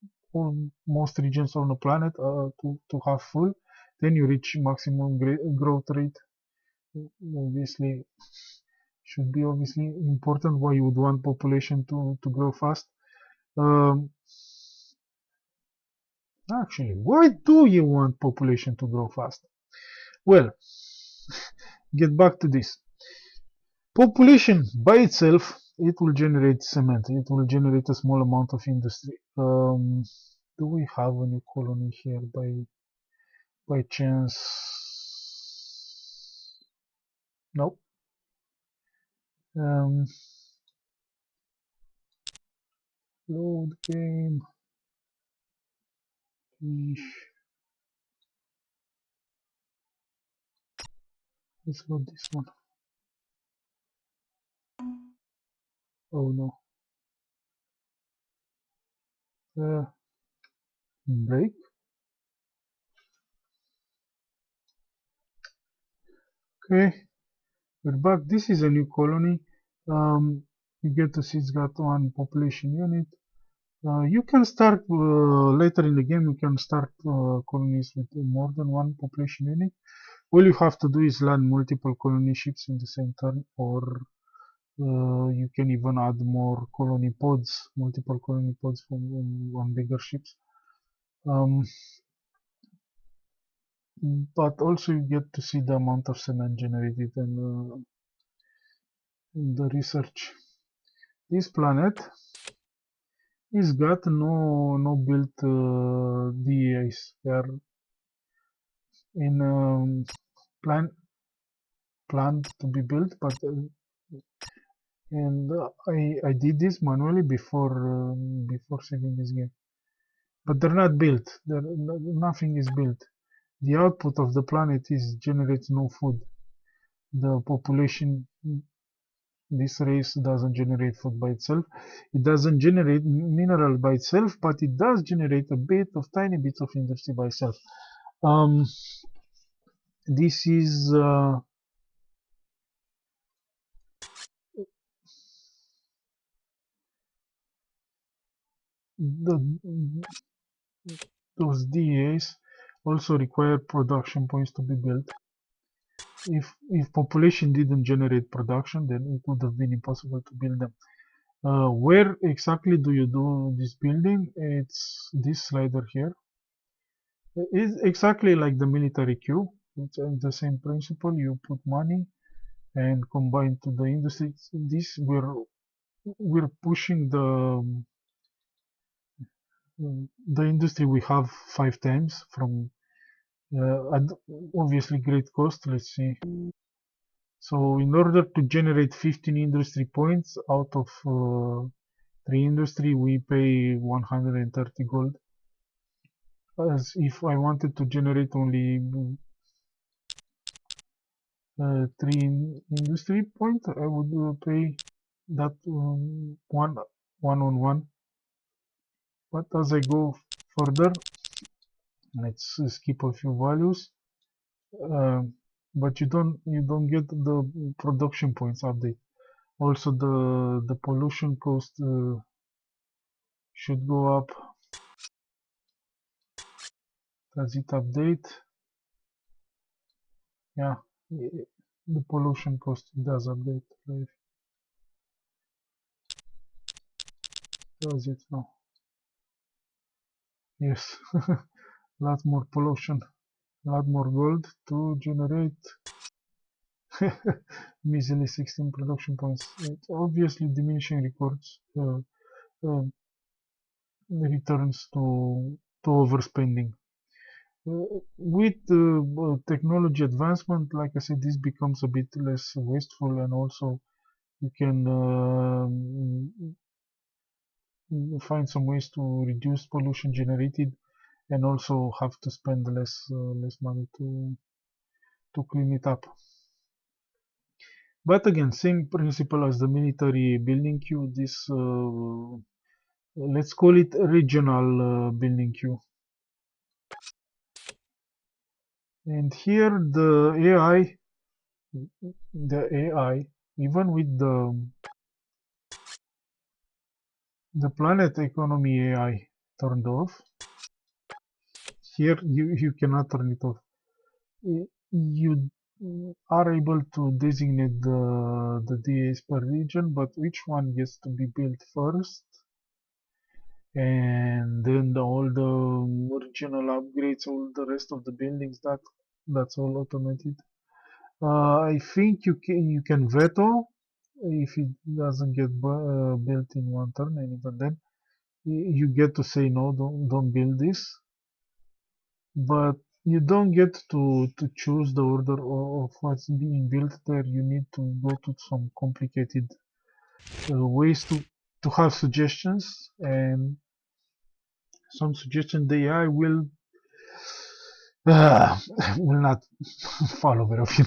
most regions on the planet to have full, then you reach maximum growth rate. Obviously, should be obviously important why you would want population to grow fast. Um, Actually, why do you want population to grow fast? Well, get back to this. Population by itself, it will generate cement. It will generate a small amount of industry. Do we have a new colony here by chance? No. Um, Load game. Let's load this one. Oh no. Break. Okay, we're back. This is a new colony. You get to see it's got one population unit. You can start later in the game. You can start colonies with more than one population unit. All you have to do is land multiple colony ships in the same turn, or you can even add more colony pods, multiple colony pods from on bigger ships. But also you get to see the amount of cement generated and the research. This planet is got no built DEAs. They are in planned to be built, but and I did this manually before saving this game. But they're not built. Nothing is built. The output of the planet is generates no food. The population, this race doesn't generate food by itself. It doesn't generate mineral by itself, but it does generate a bit of tiny bits of industry by itself. Um, this is those DAs also require production points to be built. If population didn't generate production, then it would have been impossible to build them. Where exactly do you do this building? It's this slider here. It's exactly like the military queue. It's the same principle. You put money and combine to the industry. This we're pushing the industry we have 5 times from at obviously great cost. Let's see. So in order to generate 15 industry points out of 3 industry, we pay 130 gold. As if I wanted to generate only 3 industry point, I would pay that one on one. But as I go further, let's skip a few values. But you don't get the production points update. Also, the pollution cost should go up. Does it update? Yeah, the pollution cost does update. Does it now? Yes, lot more pollution, lot more gold to generate measly 16 production points. It's obviously diminishing records returns to overspending. With technology advancement, like I said, this becomes a bit less wasteful, and also you can find some ways to reduce pollution generated and also have to spend less money to clean it up. But again, same principle as the military building queue. This let's call it regional building queue. And here the AI, even with the planet economy AI turned off, here you cannot turn it off. You are able to designate the DAs per region, but which one gets to be built first, and then all the original upgrades, all the rest of the buildings, that's all automated. I think you can veto if it doesn't get built in one turn, and even then you get to say no, don't build this, but you don't get to choose the order of what's being built there. You need to go to some complicated ways to have suggestions, and some suggestions the AI uh, will not follow very often.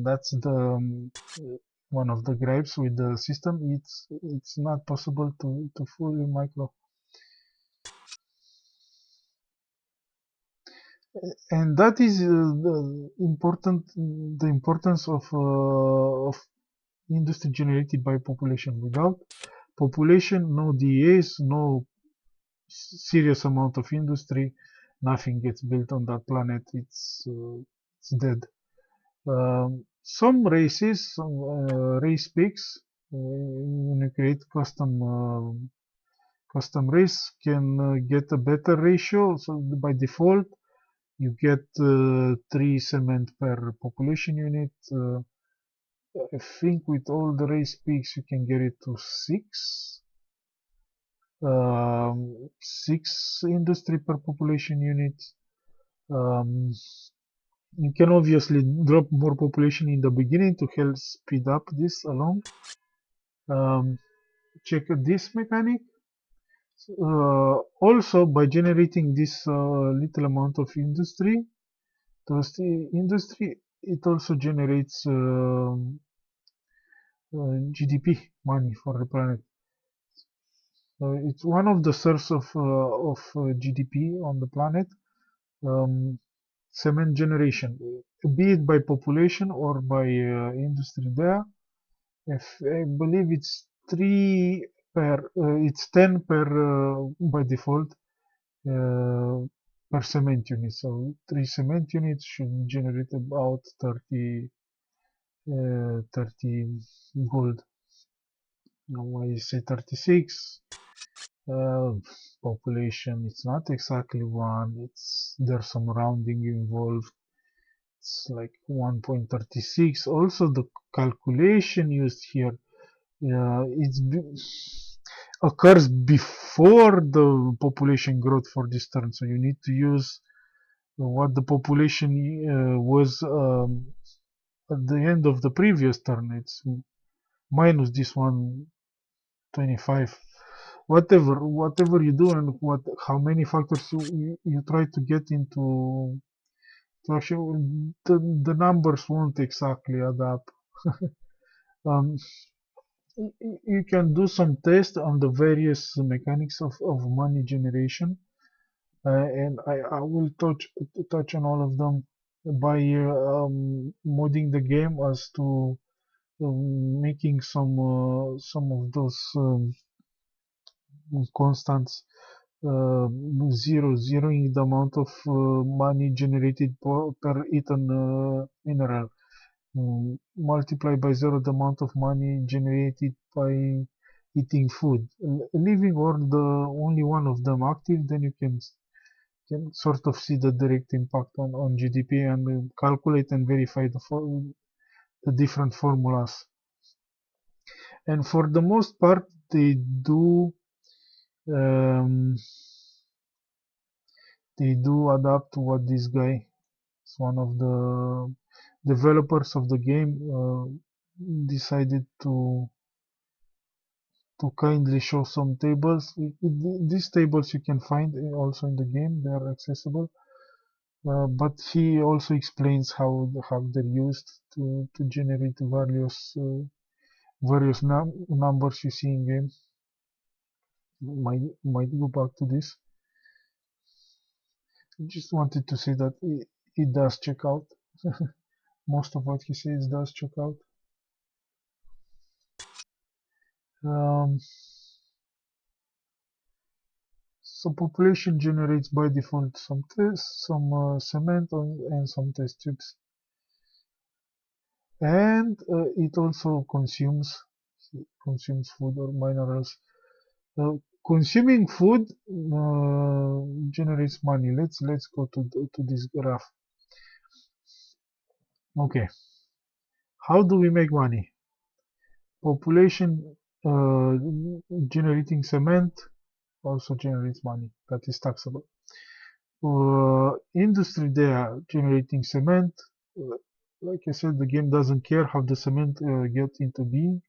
That's the one of the gripes with the system. It's not possible to fully micro, and that is the importance of industry generated by population. Without population, no DAs, no serious amount of industry, nothing gets built on that planet. It's dead. Some races, some race picks, when you create custom race, can get a better ratio. So by default, you get 3 cement per population unit. I think with all the race peaks, you can get it to six industry per population unit. Um, you can obviously drop more population in the beginning to help speed up this along. Check this mechanic. Also, by generating this little amount of industry, it also generates GDP, money for the planet. It's one of the source of GDP on the planet. Um, Cement generation, be it by population or by industry there. If I believe it's 10 per by default per cement unit. So 3 cement units should generate about 30 gold. Now I say 36. Uh, Population, it's not exactly one. There's some rounding involved. It's like 1.36. Also, the calculation used here occurs before the population growth for this turn. So you need to use what the population was at the end of the previous turn. It's minus this 125. Whatever you do, and how many factors you try to get into, so actually the numbers won't exactly add up. um, you can do some tests on the various mechanics of money generation, and I will touch on all of them by modding the game as to making some of those constants zeroing the amount of money generated per eaten mineral. Multiply by zero the amount of money generated by eating food. Leaving only one of them active, then you can sort of see the direct impact on GDP, and calculate and verify the different formulas. And for the most part, um, they do adapt to what this guy is one of the developers of the game decided to kindly show some tables. These tables you can find also in the game, they are accessible. But he also explains how they're used to generate various numbers you see in game. Might go back to this. Just wanted to say that it does check out. Most of what he says does check out. Um, so population generates by default some cement and some test tubes, and it also consumes food or minerals. Uh, Consuming food generates money. Let's go to this graph. Okay, how do we make money? Population generating cement also generates money. That is taxable. Industry there generating cement. Uh, like I said, the game doesn't care how the cement get into being.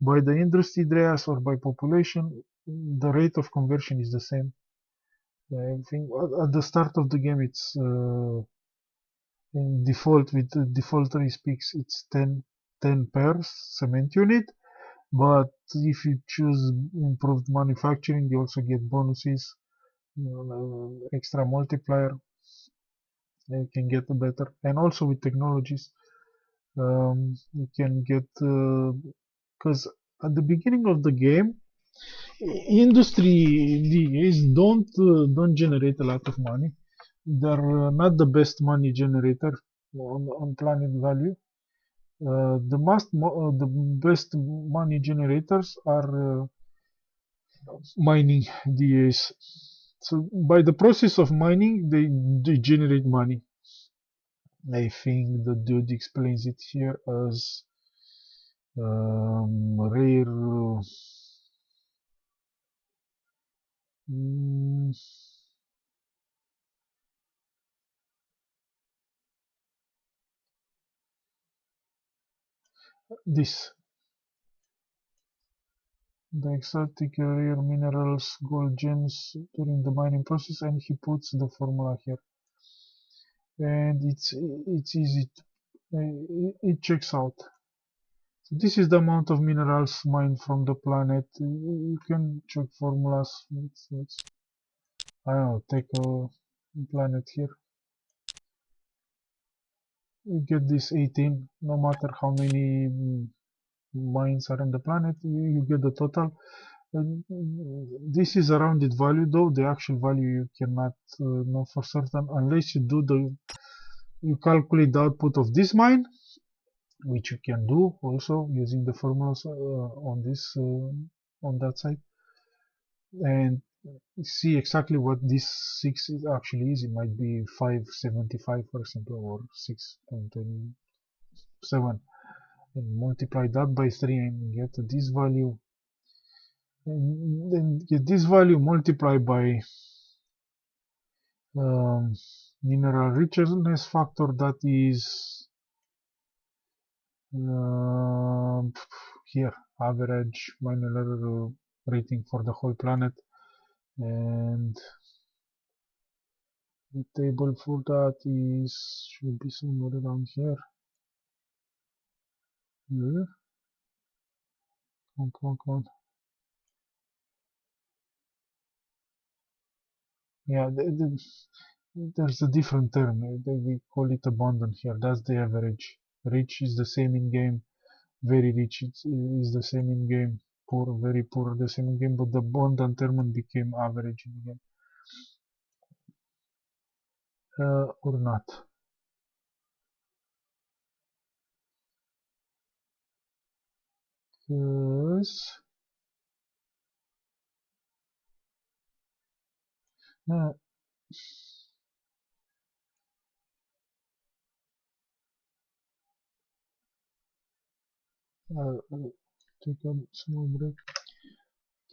By the industry areas or by population, the rate of conversion is the same. I think at the start of the game it's in default with the default speaks it's 10 per cement unit, but if you choose improved manufacturing you also get bonuses, extra multiplier, you can get better, and also with technologies you can get because at the beginning of the game industry DAs don't generate a lot of money. They're not the best money generator on planet value. The best money generators are mining DAs. So by the process of mining, they generate money. I think the dude explains it here as rare. Mm, this the exotic rare minerals, gold gems during the mining process, and he puts the formula here, and it's easy. It checks out. So this is the amount of minerals mined from the planet. You can check formulas. I don't know. Take a planet here. You get this 18. No matter how many mines are on the planet, you get the total. This is a rounded value, though the actual value you cannot know for certain unless you calculate the output of this mine, which you can do also using the formulas on that side, and see exactly what this 6 is actually is. It might be 575, for example, or 6.27, and multiply that by 3 and get this value, and then get this value multiplied by um, mineral richness factor, that is um, here average mineral rating for the whole planet, and the table for that is should be somewhere around here. Here, come on. Yeah, there's a different term. They call it abundant here. That's the average. Rich is the same in game. Very rich is the same in game. Poor, very poor, the same in game. But the abundant term became average in the game. Or not. Because uh, take a small break.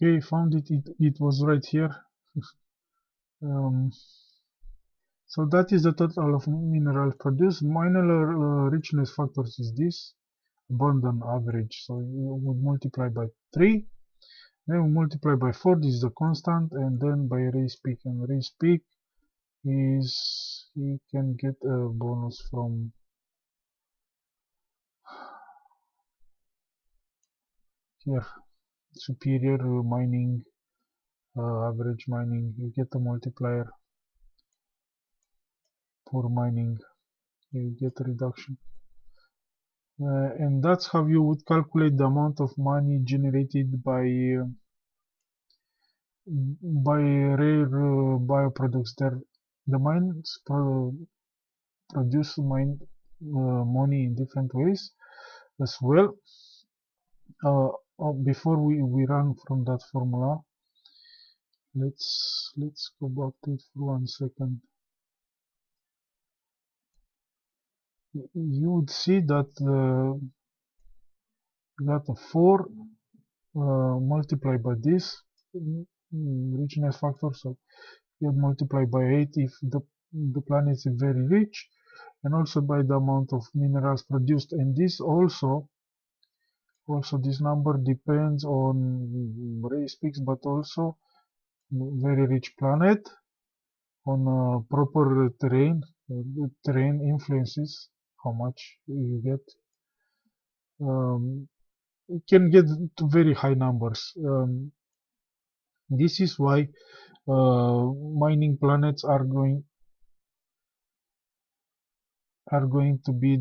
Okay, found it. It was right here. Um, so that is the total of minerals produced. Mineral richness factors is this abundant average. So you would multiply by 3. Then we multiply by 4, this is the constant, and then by raise peak. And raise peak is you can get a bonus from here, superior mining, average mining. You get a multiplier for mining. You get a reduction. And that's how you would calculate the amount of money generated by rare bioproducts. The mines produce money in different ways as well. Before we run from that formula, let's go back to it for 1 second. You would see that that 4 multiplied by this richness factor, so you multiply by 8 if the planet is very rich, and also by the amount of minerals produced. And this also this number depends on race peaks, but also very rich planet on proper terrain. Terrain influences how much you get. You can get to very high numbers. This is why mining planets are going to be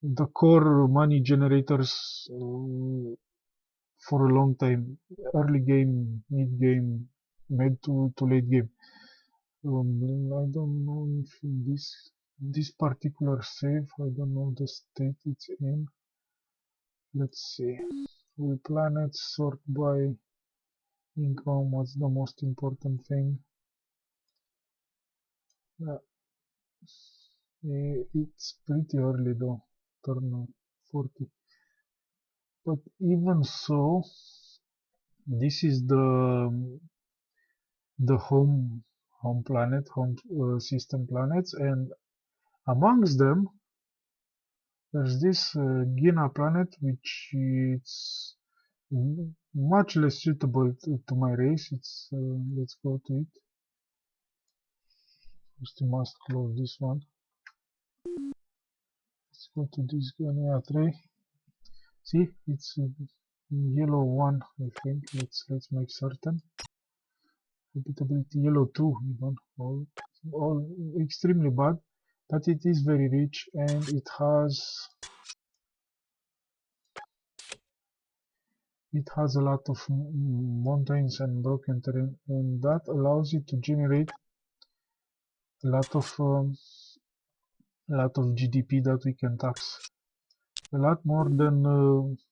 the core money generators for a long time. Early game, mid game, mid to late game. I don't know if this particular save, I don't know the state it's in. Let's see. Will planets sort by income? What's the most important thing? Uh, it's pretty early though, turn 40. But even so, this is the home planet, home system planets, and amongst them there's this Gina planet, which is much less suitable to my race. It's let's go to it. First, we must close this one. Let's go to this Gina 3. See, it's yellow 1, I think. Let's make certain. Habitability yellow 2, even all extremely bad, but it is very rich, and it has a lot of mountains and broken terrain, and that allows you to generate a lot of GDP that we can tax. A lot more than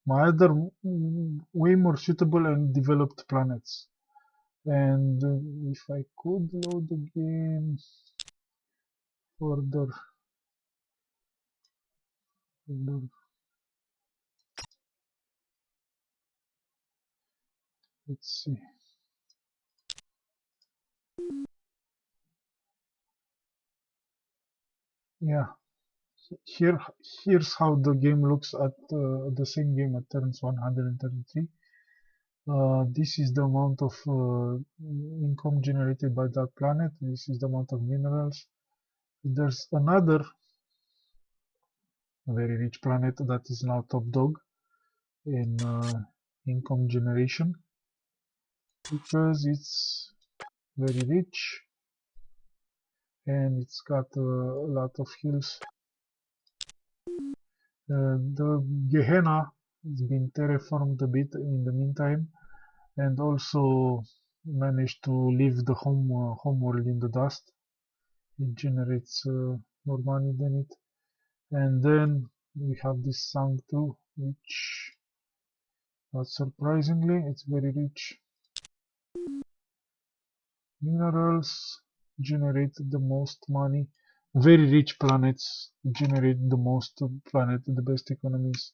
my other way more suitable and developed planets. And if I could load the game further, let's see. Yeah, here here's how the game looks at the same game at turns 133. This is the amount of income generated by that planet. This is the amount of minerals. There's another very rich planet that is now top dog in income generation because it's very rich and it's got a lot of hills. The Gehenna has been terraformed a bit in the meantime, and also managed to leave the home world in the dust. It generates more money than it. And then we have this song too, which, not surprisingly, it's very rich. Minerals generate the most money. Very rich planets generate the most the best economies.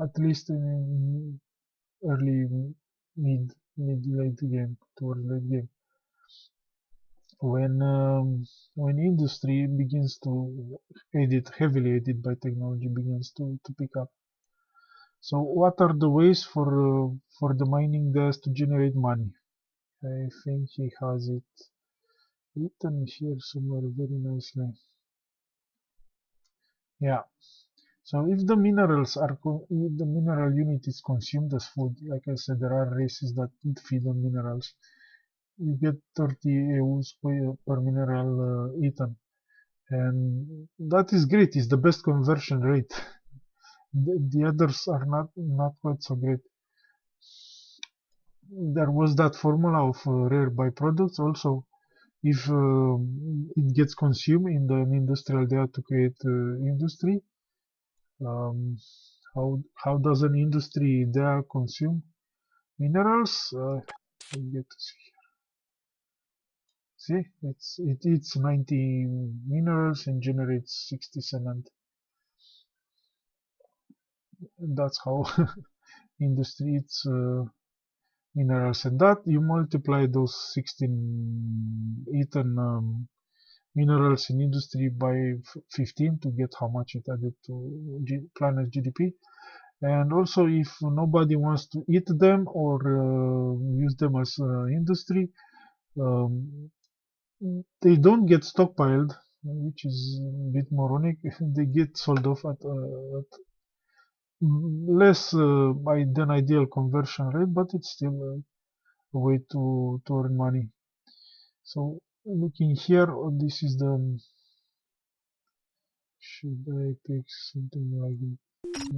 At least in early, late game, towards late game. When industry begins to heavily aided by technology, begins to pick up. So what are the ways for the mining gas to generate money? I think he has it written here somewhere very nicely. Yeah. So if the if the mineral unit is consumed as food, like I said, there are races that feed on minerals. You get 30 EUs per mineral eaten, and that is great. It's the best conversion rate. The others are not quite so great. There was that formula of rare byproducts also. If it gets consumed in the industrial data to create industry, um, how does an industry there consume minerals? I get to see. It eats 90 minerals and generates 60 cement. That's how industry eats minerals, and that you multiply those 16 eaten minerals in industry by 15 to get how much it added to planet GDP. And also, if nobody wants to eat them or use them as industry, um, they don't get stockpiled, which is a bit moronic. They get sold off at less than ideal conversion rate, but it's still a way to earn money. So looking here, this is the should I pick something like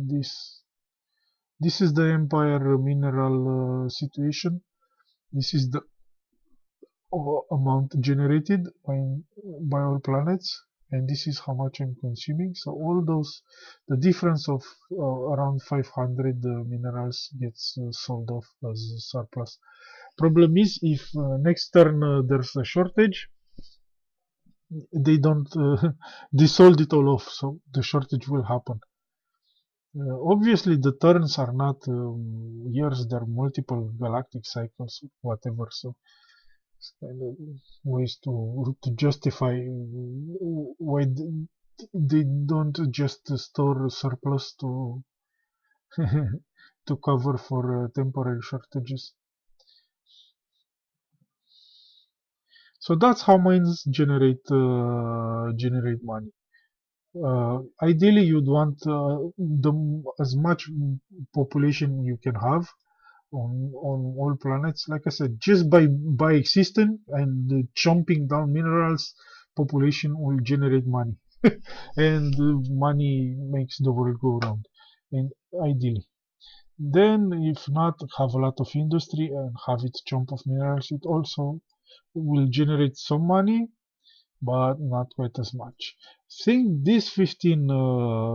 this? This is the empire mineral situation. This is the amount generated by all planets, and this is how much I'm consuming. So all those, the difference of around 500 minerals gets sold off as surplus. Problem is, if next turn there's a shortage, they don't they sold it all off, so the shortage will happen. Obviously, the turns are not years; they're multiple galactic cycles, whatever. So it's kind of ways to justify why they don't just store surplus to to cover for temporary shortages. So that's how mines generate money. Ideally, you'd want as much population you can have on all planets. Like I said, just by existing and chomping down minerals, population will generate money, and money makes the world go round. And ideally, then if not, have a lot of industry and have it chomp of minerals. It also will generate some money, but not quite as much. I think this 15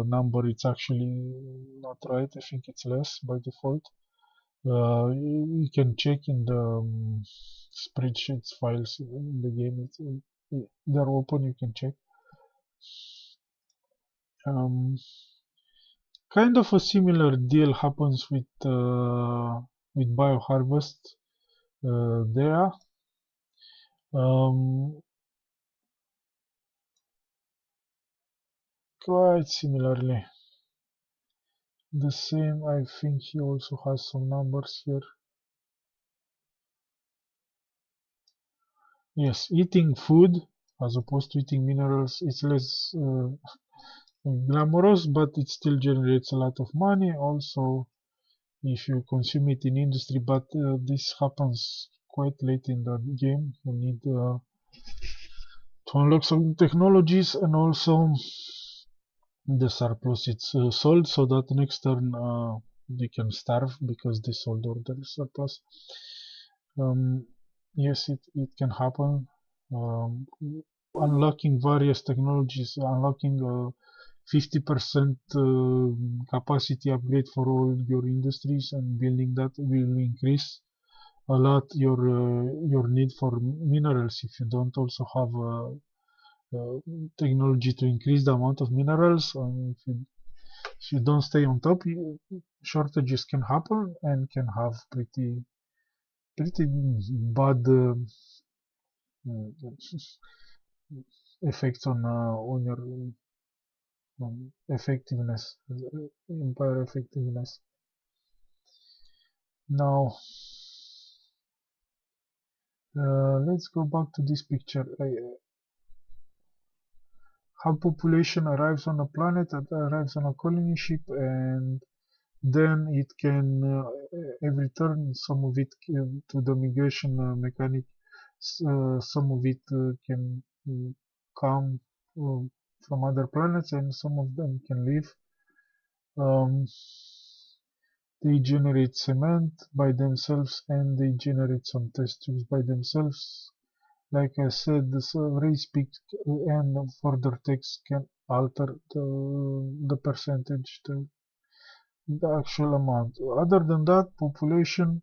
number, it's actually not right. I think it's less by default. You can check in the spreadsheets files in the game. They're open. You can check. Um, Kind of a similar deal happens with bioharvest there. Um, Quite similarly. The same, I think he also has some numbers here. Yes, eating food as opposed to eating minerals is less glamorous, but it still generates a lot of money. Also, if you consume it in industry, but this happens quite late in the game. You need to unlock some technologies, and also the surplus it's sold so that next turn they can starve because they sold all the surplus. Um, yes, it can happen. Unlocking various technologies, unlocking 50% capacity upgrade for all your industries, and building that will increase a lot your need for minerals. If you don't also have technology to increase the amount of minerals, and if you don't stay on top, shortages can happen and can have pretty bad effects on your effectiveness, empire effectiveness. Now, let's go back to this picture. How population arrives on a planet, it arrives on a colony ship, and then it can every turn some of it to the migration mechanic. Some of it can come uh, from other planets, and some of them can leave. Um, they generate cement by themselves, and they generate some test tubes by themselves. Like I said, the race peak and further text can alter the percentage, the actual amount. Other than that, population's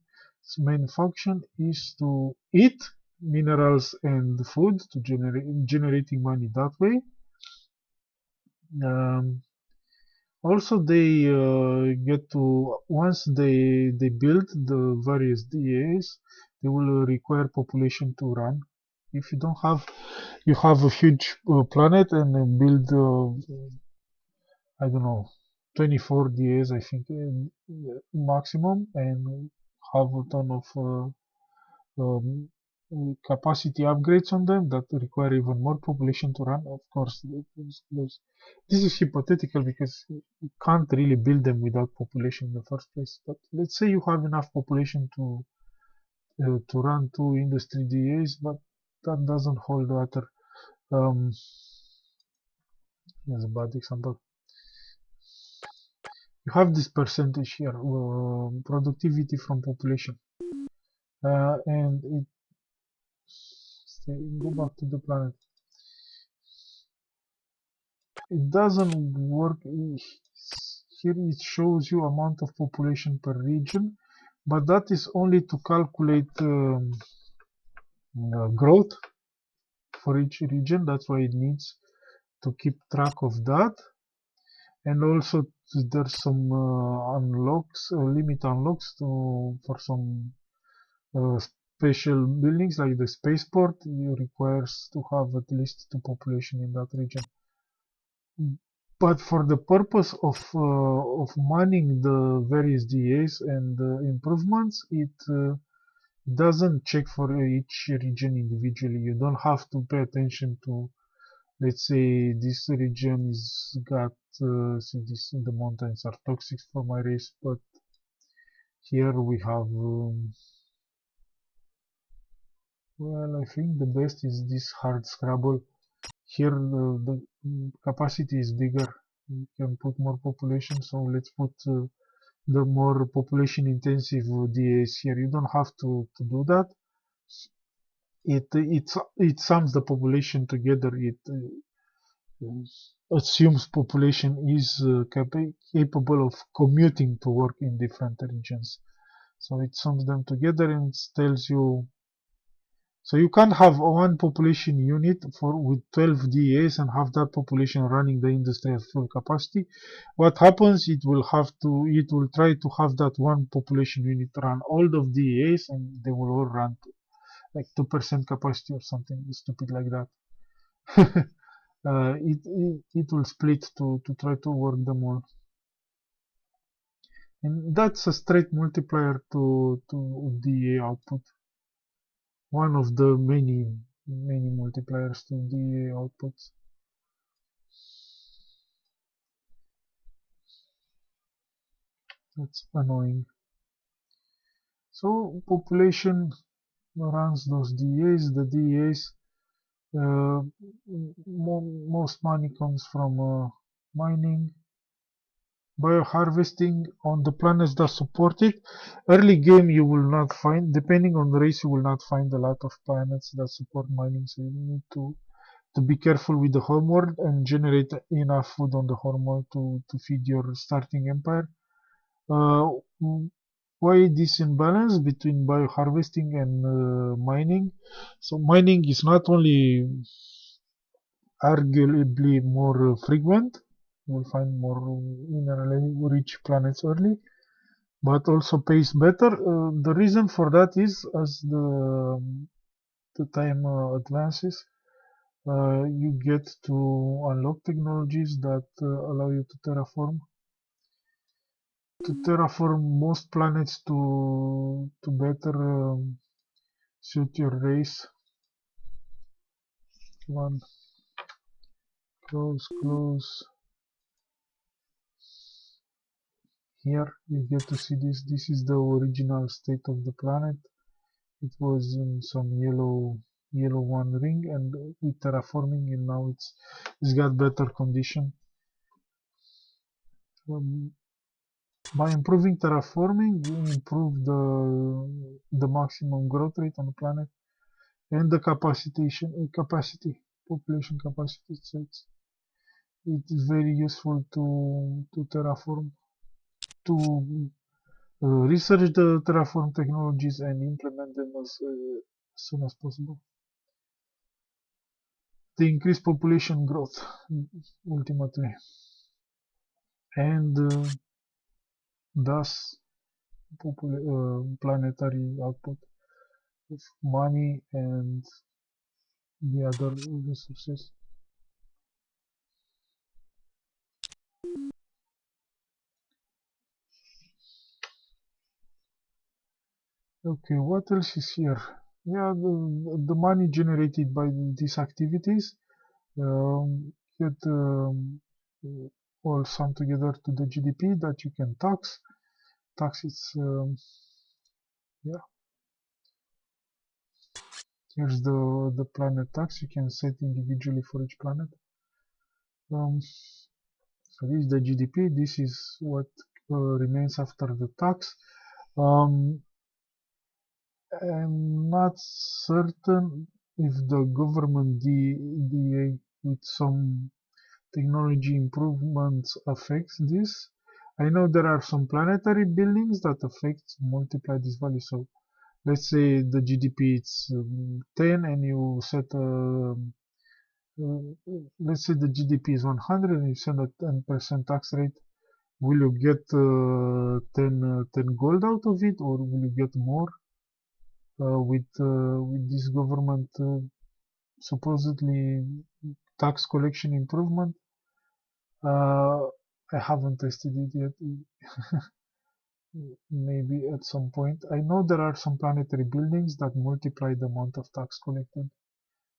main function is to eat minerals and food to generating money that way. Um, Also, they get to once they build the various DAs, they will require population to run. If you don't have, you have a huge planet and build, I don't know, 24 DAs, I think, maximum, and have a ton of um, capacity upgrades on them that require even more population to run. Of course, this is hypothetical because you can't really build them without population in the first place. But let's say you have enough population to run two industry DAs, but that doesn't hold water. Um, as a bad example, you have this percentage here, productivity from population, and go back to the planet. It doesn't work. Here it shows you amount of population per region, but that is only to calculate growth for each region. That's why it needs to keep track of that. And also there's some unlocks, limit unlocks for some special buildings like the spaceport. It requires to have at least two population in that region. But for the purpose of manning the various DAs and improvements, it doesn't check for each region individually. You don't have to pay attention to, let's say, this region is got, see, this the mountains are toxic for my race, but here we have, well, I think the best is this hard scrabble. Here the capacity is bigger. You can put more population, so let's put the more population intensive DAs here. You don't have to do that. It sums the population together. It assumes population is capable of commuting to work in different regions. So it sums them together and tells you. So you can't have one population unit for with 12 DAs and have that population running the industry at full capacity. What happens? It will try to have that one population unit run all of DAs, and they will all run like 2% capacity or something stupid like that. It will split to try to work them all, and that's a straight multiplier to DA output. One of the many multipliers to DA outputs. That's annoying. So population runs those DAs. The DAs, uh, most money comes from mining, bioharvesting on the planets that support it. Early game you will not find, depending on the race, you will not find a lot of planets that support mining. So you need to be careful with the homeworld and generate enough food on the homeworld to feed your starting empire. Uh, why this imbalance between bioharvesting and mining? So mining is not only arguably more frequent, you will find more mineral-rich planets early, but also pays better. The reason for that is as the time advances, you get to unlock technologies that allow you to terraform. to terraform most planets to better suit your race. One, close. Here you get to see this. This is the original state of the planet. It was in some yellow one ring, and with terraforming, and now it's got better condition. Um, by improving terraforming, you improve the maximum growth rate on the planet and the population capacity. So it is very useful to terraform, to research the terraform technologies and implement them as soon as possible. They increase population growth ultimately, and thus planetary output of money and the other resources. Okay, what else is here? Yeah, the money generated by these activities get all sum together to the GDP that you can tax. Tax is yeah. Here's the planet tax. You can set individually for each planet. So this is the GDP. This is what remains after the tax. Um, I'm not certain if the government DA with some technology improvements affects this. I know there are some planetary buildings that affect multiply this value. So let's say the GDP it's 10 and you set let's say the GDP is 100 and you set a 10% tax rate. Will you get 10 gold out of it, or will you get more with this government supposedly tax collection improvement? I haven't tested it yet. Maybe at some point. I know there are some planetary buildings that multiply the amount of tax collected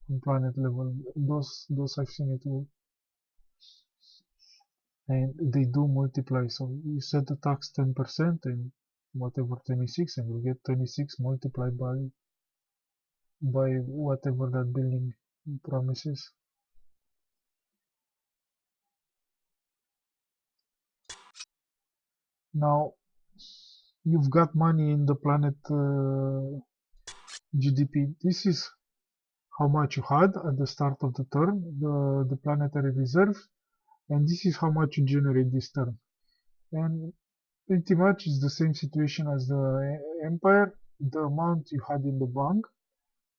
on planet level. Those I've seen it work, and they do multiply. So you set the tax 10% and whatever 26, and you get 26 multiplied by whatever that building promises. Now you've got money in the planet GDP. This is how much you had at the start of the turn, the planetary reserve, and this is how much you generate this turn. And pretty much it's the same situation as the empire. The amount you had in the bank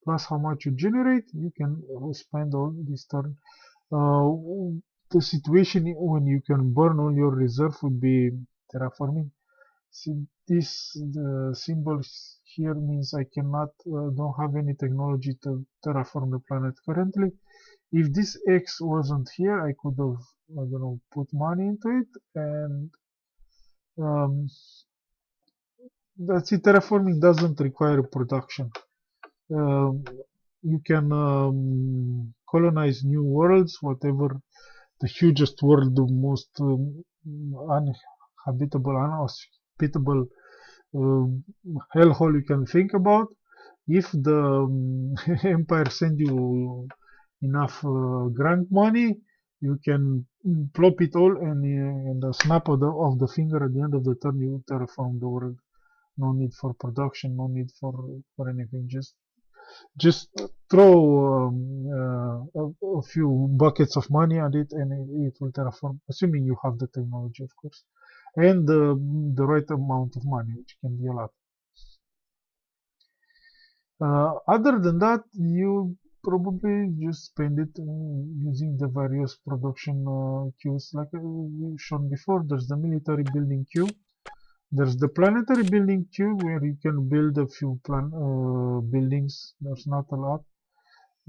plus how much you generate, you can spend all this turn. Uh, the situation when you can burn all your reserve would be terraforming. See, this the symbols here means I cannot don't have any technology to terraform the planet currently. If this X wasn't here, I could have I don't know put money into it, and um, that's it. Terraforming doesn't require production. Um, you can colonize new worlds, whatever the hugest world, the most uninhabitable, unhospitable uh, hellhole you can think about. If the empire send you enough grant money, you can plop it all, and a snap of the finger at the end of the turn, you terraform the world. No need for production, no need for anything. Just throw a few buckets of money at it, and it will terraform, assuming you have the technology, of course, and the right amount of money, which can be a lot. Other than that, you probably just spend it using the various production queues, like we've shown before. There's the military building queue. There's the planetary building queue where you can build a few buildings. There's not a lot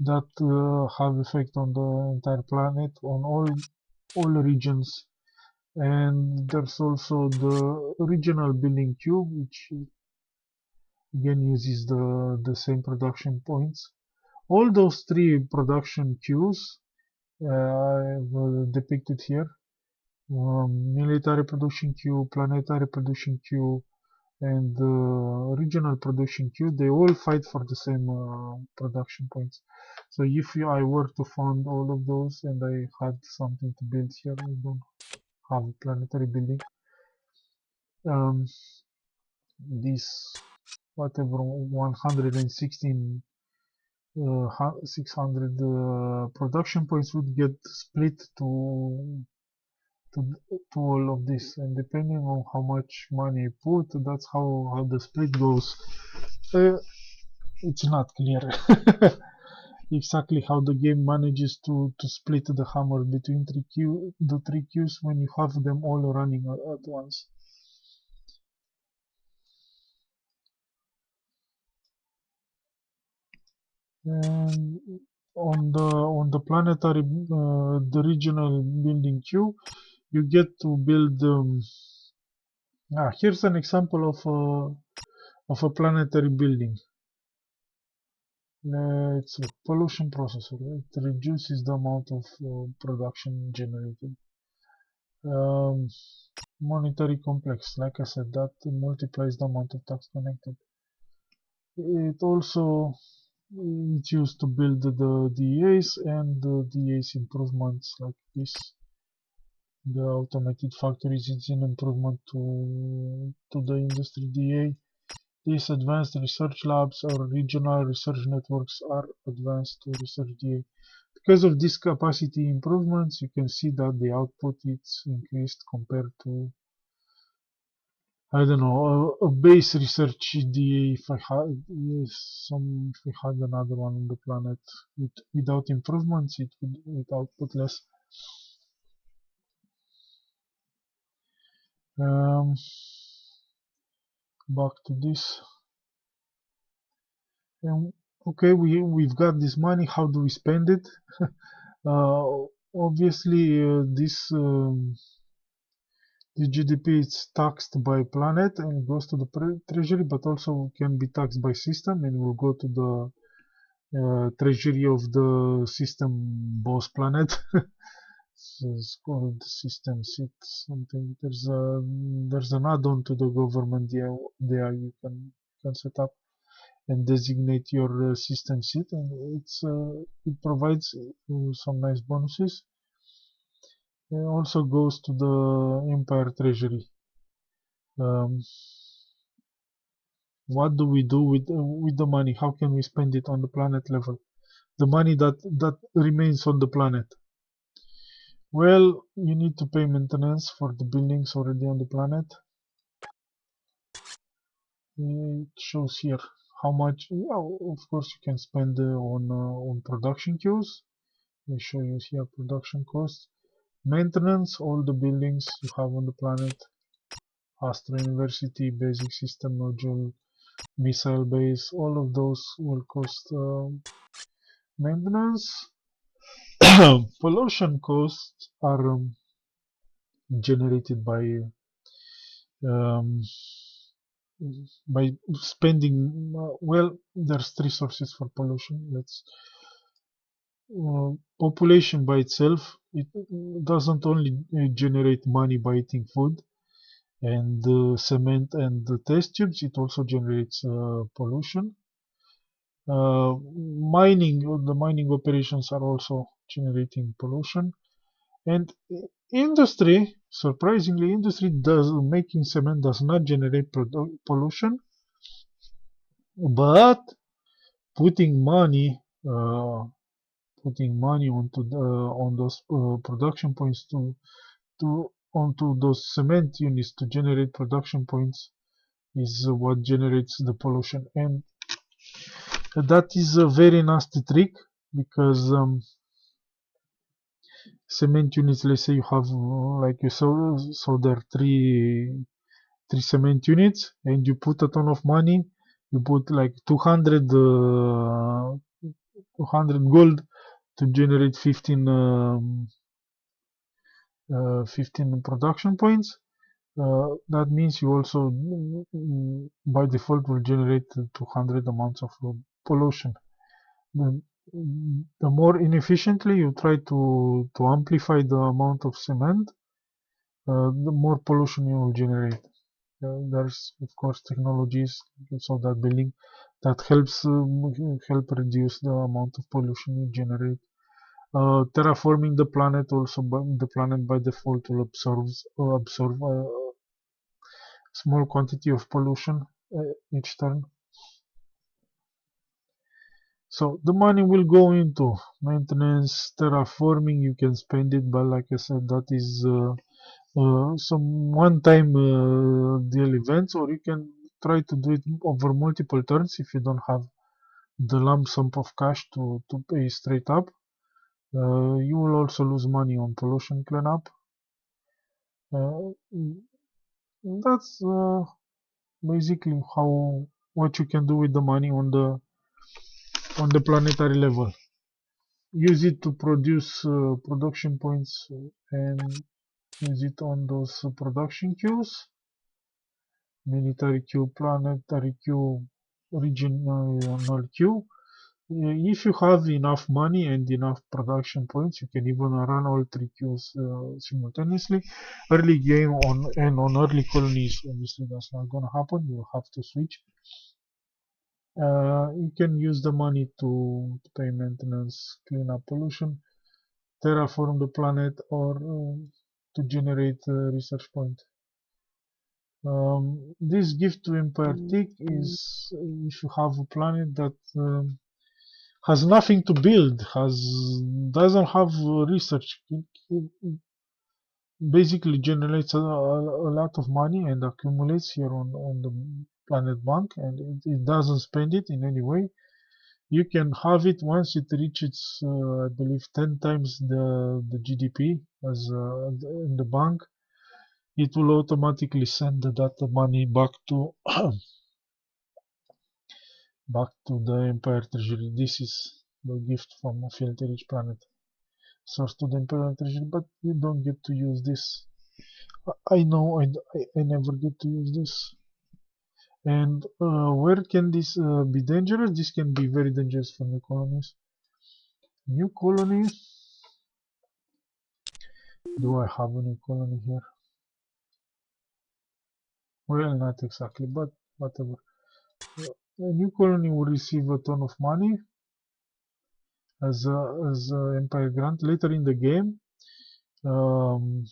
that have effect on the entire planet, on all regions. And there's also the regional building cube, which again uses the same production points. All those three production queues I've depicted here. Military production queue, planetary production queue, and regional production queue, they all fight for the same production points. So if I were to fund all of those and I had something to build here, I don't have a planetary building. Um, this whatever 116 600 production points would get split to to all of this, and depending on how much money I put, that's how the split goes. uh, it's not clear exactly how the game manages to split the hammer between the three queues when you have them all running at once. And on the planetary the regional building queue, you get to build here's an example of a planetary building. It's a pollution processor. It reduces the amount of production generated. Um, Monetary complex, like I said, that multiplies the amount of tax connected. It also it's used to build the DAs and the DAs improvements like this. The automated factories is an improvement to the industry DA. These advanced research labs or regional research networks are advanced to research DA. Because of these capacity improvements, you can see that the output is increased compared to, I don't know, a base research DA. If I had if we had another one on the planet without improvements, it would output less. Um, Back to this. Okay, we've got this money. How do we spend it? Obviously, the GDP is taxed by planet and goes to the treasury, but also can be taxed by system and will go to the treasury of the system boss planet. It's called system seat something. There's an add-on to the government there you can set up and designate your system seat, and it provides some nice bonuses. It also goes to the Empire Treasury. Um, what do we do with the money? How can we spend it on the planet level? The money that remains on the planet. Well, you need to pay maintenance for the buildings already on the planet. It shows here how much. Well, of course, you can spend on production queues. They show you here production costs. Maintenance, all the buildings you have on the planet. Astra University, basic system module, missile base, all of those will cost maintenance. Pollution costs are generated um, by spending. Well, there's three sources for pollution. Let's Population by itself. It doesn't only generate money by eating food and cement and the test tubes. It also generates pollution. The mining operations are also generating pollution. And industry, surprisingly, industry does making cement does not generate pollution, but putting money, uh, putting money on those production points to onto those cement units to generate production points is what generates the pollution, and that is a very nasty trick because cement units, let's say you have like you saw there are three cement units and you put a ton of money, you put like 200 gold to generate 15 15 production points. That means you also, by default, will generate 200 amounts of pollution. The more inefficiently you try to amplify the amount of cement, the more pollution you will generate. There's of course technologies so that building that help reduce the amount of pollution you generate. Terraforming the planet also, the planet by default will absorb a small quantity of pollution each turn. So the money will go into maintenance, terraforming. You can spend it, but like I said, that is some one-time deal events, or you can try to do it over multiple turns if you don't have the lump sum of cash to pay straight up. You will also lose money on pollution cleanup. Uh, that's basically how what you can do with the money on the planetary level. Use it to produce production points and use it on those production queues. Military queue, planetary queue, regional queue. If you have enough money and enough production points, you can even run all three queues simultaneously. Early game on early colonies, obviously that's not gonna happen. You have to switch. You can use the money to pay maintenance, clean up pollution, terraform the planet, or to generate research point. This gift to Empire Tick is if you have a planet that has nothing to build, doesn't have research. It basically generates a lot of money and accumulates here on the planet bank, and it doesn't spend it in any way. You can have it once it reaches, I believe, 10 times the GDP as in the bank. It will automatically send that money back to back to the Empire Treasury. This is the gift from a filthy rich planet. Source to the Empire Treasury, but you don't get to use this. I know I never get to use this. And where can this be dangerous? This can be very dangerous for new colonies. New colony? Do I have a new colony here? Well, not exactly, but whatever. A new colony will receive a ton of money as Empire Grant later in the game. Um,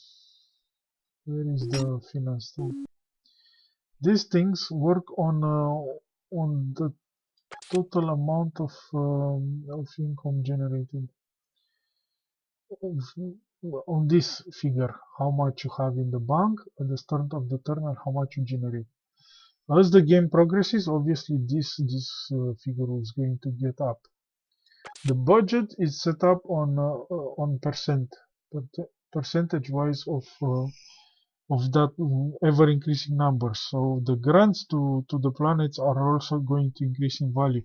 where is the finance thing? These things work on the total amount of income generated on this figure, how much you have in the bank at the start of the turn and how much you generate. As the game progresses, obviously this figure is going to get up. The budget is set up on percentage wise of that ever increasing number. So the grants to the planets are also going to increase in value.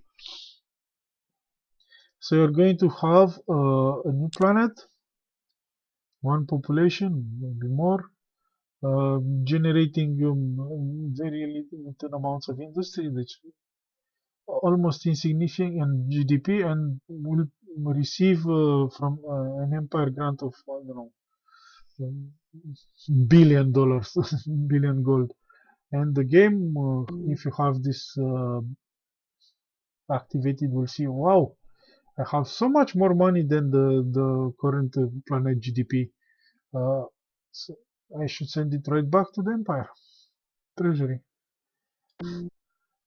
So you're going to have a new planet, one population, maybe more, generating very limited amounts of industry, that's almost insignificant GDP, and will receive from an empire grant of, I don't know, $1 billion, billion gold. And the game, if you have this activated, will see, wow, I have so much more money than the current planet GDP. So I should send it right back to the Empire Treasury.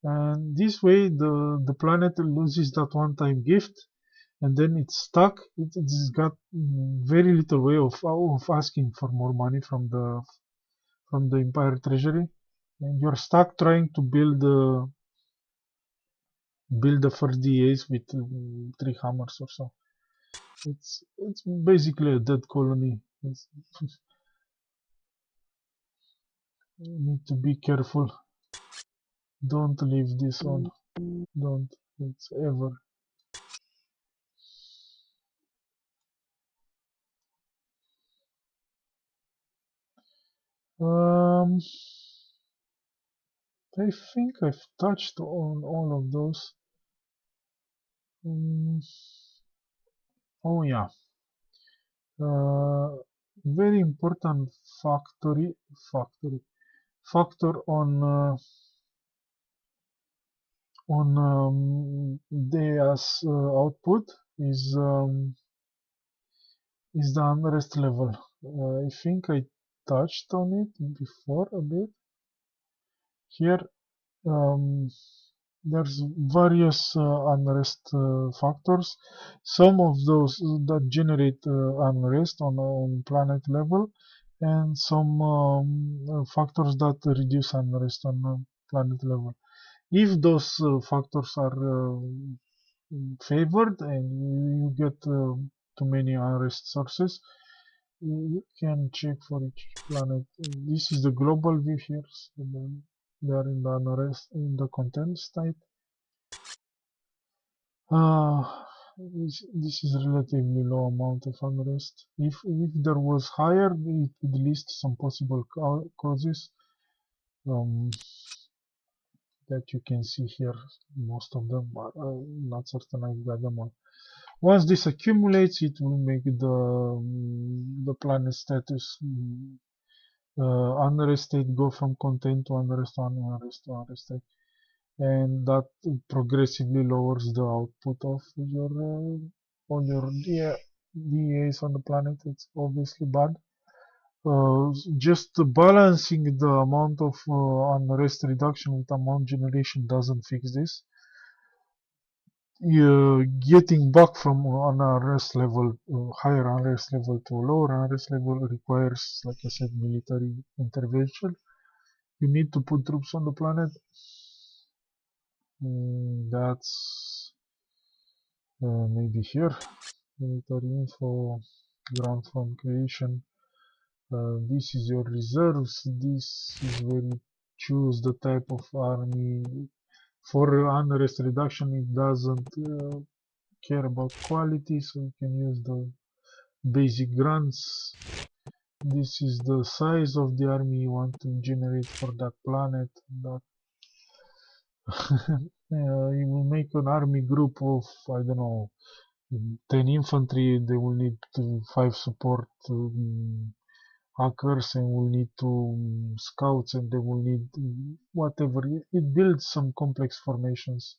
And this way, the planet loses that one-time gift, and then it's stuck. It's got very little way of asking for more money from the Empire Treasury, and you're stuck trying to build the first DAs with 3 hammers or so. It's basically a dead colony. You need to be careful. Don't leave this on. Don't. It's ever. Um, I think I've touched on all of those. Mm, oh yeah, uh, very important factory factor on Dea's output is the unrest level. I think I touched on it before a bit. Here, um, there's various unrest factors. Some of those that generate unrest on planet level, and some factors that reduce unrest on planet level. If those factors are favored and you get too many unrest sources, you can check for each planet. This is the global view here. So they are in the unrest in the content state. This is relatively low amount of unrest. If there was higher, it would list some possible causes that you can see here. Most of them, but not certain I got them all. Once this accumulates, it will make the planet status unrest state go from content to unrest to unrest to unrest state, and that progressively lowers the output of your all your DAs on the planet. It's obviously bad. Just balancing the amount of unrest reduction with amount generation doesn't fix this. Getting back from an unrest level, higher unrest level to lower unrest level requires, like I said, military intervention. You need to put troops on the planet. That's maybe here. Military info, ground form creation. This is your reserves. This is where you choose the type of army. For unrest reduction, it doesn't care about quality, so you can use the basic grants. This is the size of the army you want to generate for that planet. That you will make an army group of, I don't know, 10 infantry. They will need 5 support hackers, and will need 2 scouts, and they will need whatever. It builds some complex formations.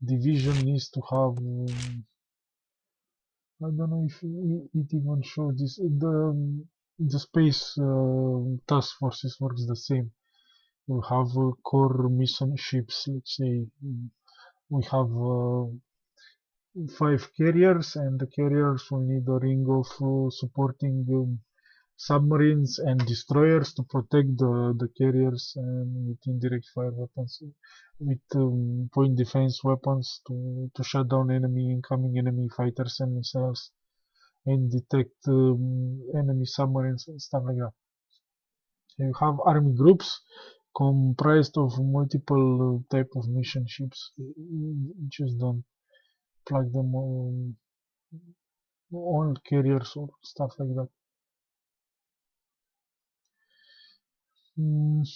Division needs to have I don't know if it even shows this. The space task forces works the same. We have core mission ships. Let's say we have 5 carriers, and the carriers will need a ring of supporting submarines and destroyers to protect the carriers, and with indirect fire weapons, with point defense weapons to shut down incoming enemy fighters and missiles, and detect enemy submarines and stuff like that. You have army groups comprised of multiple type of mission ships. You just don't plug them on carriers or stuff like that. Mm,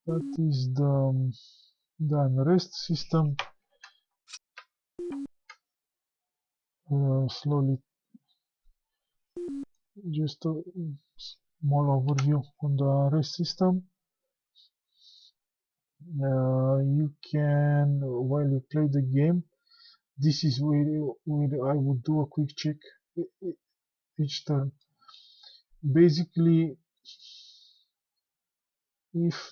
that is the unrest system. Slowly, just a small overview on the unrest system. You can, while you play the game, this is where I would do a quick check each turn. Basically, if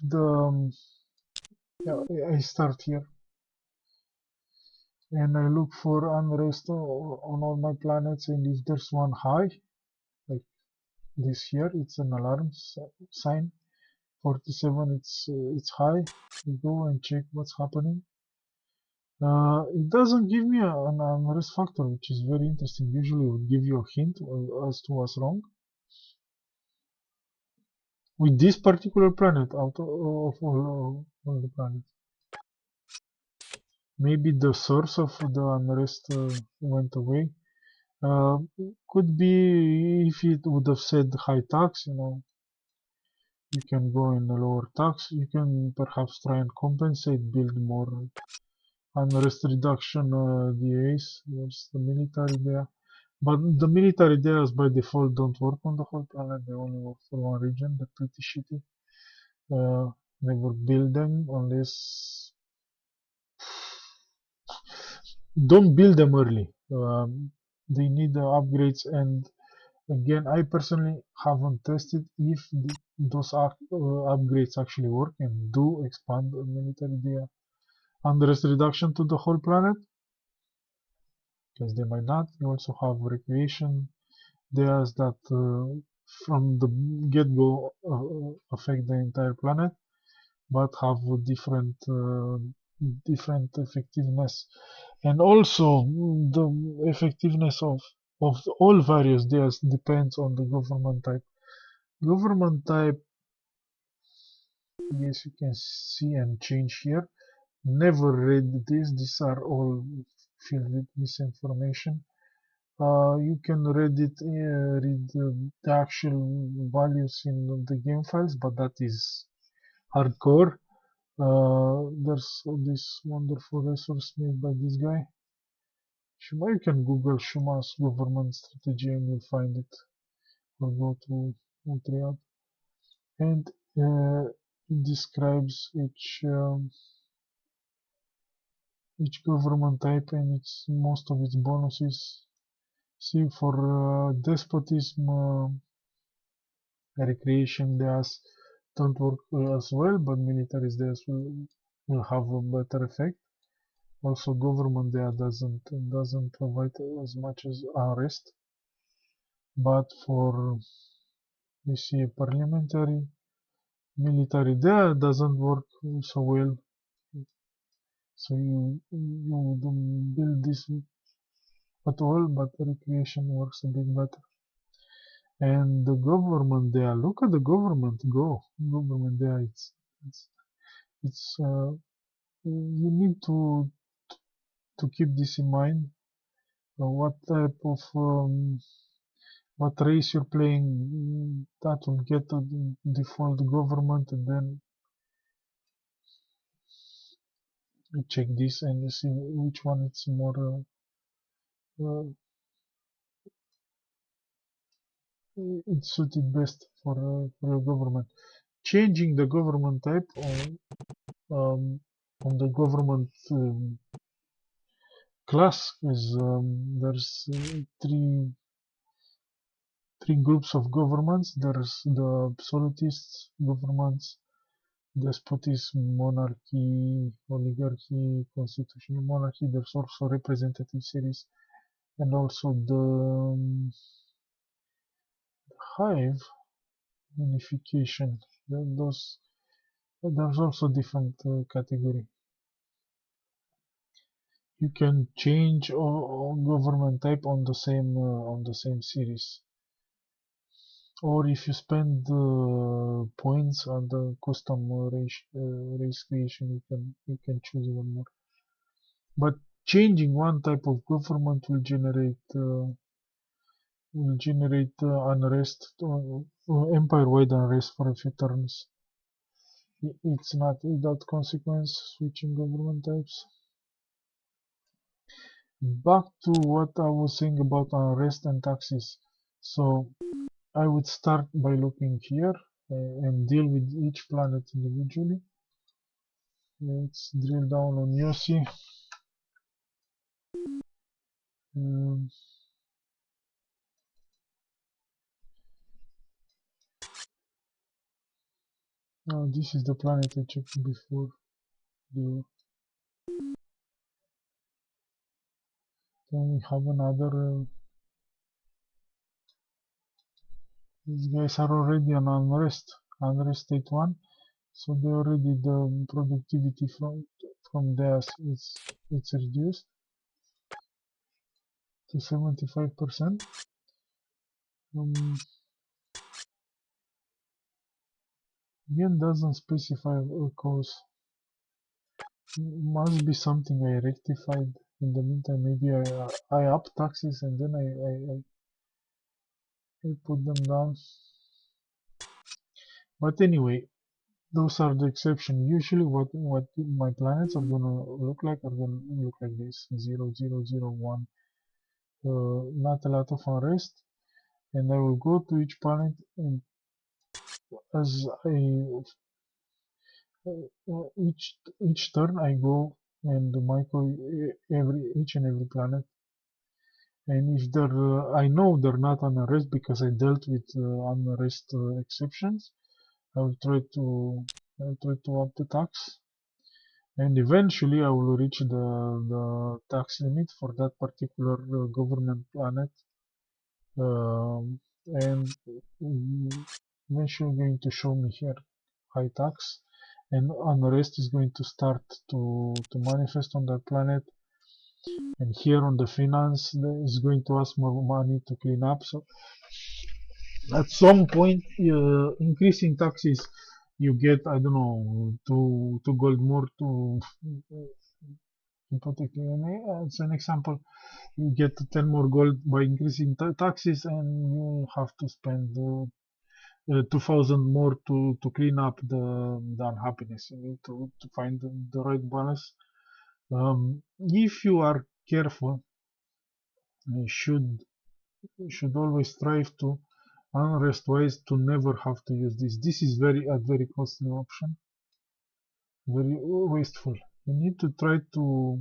yeah, I start here and I look for unrest on all my planets, and if there's one high, like this here, it's an alarm sign. 47, it's high. We go and check what's happening. It doesn't give me an unrest factor, which is very interesting. Usually it would give you a hint as to what's wrong. With this particular planet, out of all the planets. Maybe the source of the unrest went away. Uh, could be if it would have said high tax, you can go in a lower tax. You can perhaps try and compensate, build more unrest reduction DAs. There's the military there. But the military dares by default don't work on the whole planet. They only work for one region. They're pretty shitty. Never build them unless don't build them early. They need the upgrades, and again, I personally haven't tested if those upgrades actually work and do expand the military data unrest reduction to the whole planet, because they might not. You also have recreation days that from the get-go affect the entire planet, but have a different effectiveness, and also the effectiveness of all various days depends on the government type. Government type, yes, you can see and change here. Never read this. These are all filled with misinformation. You can read the actual values in the game files, but that is hardcore. There's this wonderful resource made by this guy. Shuma, you can Google Shuma's government strategy and you'll find it. Or go to Moo3, and it describes each government type and its most of its bonuses. See, for despotism, recreation days don't work as well, but military days will have a better effect. Also, government there doesn't provide as much as unrest, but for you see parliamentary, military there doesn't work so well. So you don't build this at all, but recreation works a bit better. And the government there, look at the government go. Government there, it's it's you need to keep this in mind. What type of what race you're playing, that will get the default government, and then you check this and you see which one it's more it's suited best for your government. Changing the government type on the government class is there's three groups of governments. There's the absolutist governments, despotism, monarchy, oligarchy, constitutional monarchy. There's also representative series, and also the hive unification. Those there's also different category. You can change government type on the same series, or if you spend points on the custom race creation, you can choose even more. But changing one type of government will generate unrest, empire-wide unrest for a few turns. It's not without consequence switching government types. Back to what I was saying about unrest and taxes. So I would start by looking here and deal with each planet individually. Let's drill down on Yossi. Um, this is the planet I checked before. The, then we have another. These guys are already on unrest state 1. So they already the productivity from theirs it's reduced to 75%. Again, doesn't specify a cause. Must be something I rectified. In the meantime, maybe I up taxes and then I put them down. But anyway, those are the exception. Usually, what my planets are gonna look like are gonna look like this: 0, 0, 0, 1. Not a lot of unrest, and I will go to each planet, and as I each turn I go and micro every each and every planet. And if I know they're not on arrest because I dealt with unarrest exceptions, I will try to up the tax, and eventually I will reach the tax limit for that particular government planet, and eventually going to show me here high tax, and unrest is going to start to manifest on that planet, and here on the finance is going to ask more money to clean up. So at some point, increasing taxes, you get, I don't know, two gold more to protect you. It's an example. You get 10 more gold by increasing taxes, and you have to spend 2000 more to clean up the unhappiness. You need to find the right balance. If you are careful, you should always strive to unrest wise to never have to use this. This is very costly option, very wasteful. You need to try to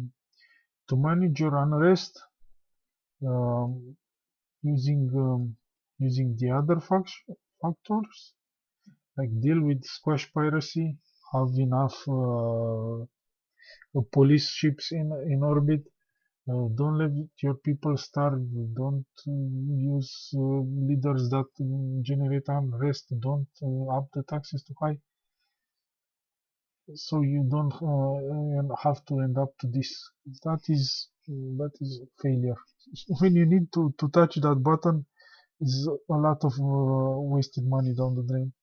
manage your unrest um, using the other factors, like deal with squash piracy, have enough police ships in orbit. Don't let your people starve. Don't use leaders that generate unrest. Don't up the taxes too high, so you don't have to end up to this. That is failure. When you need to touch that button, is a lot of wasted money down the drain.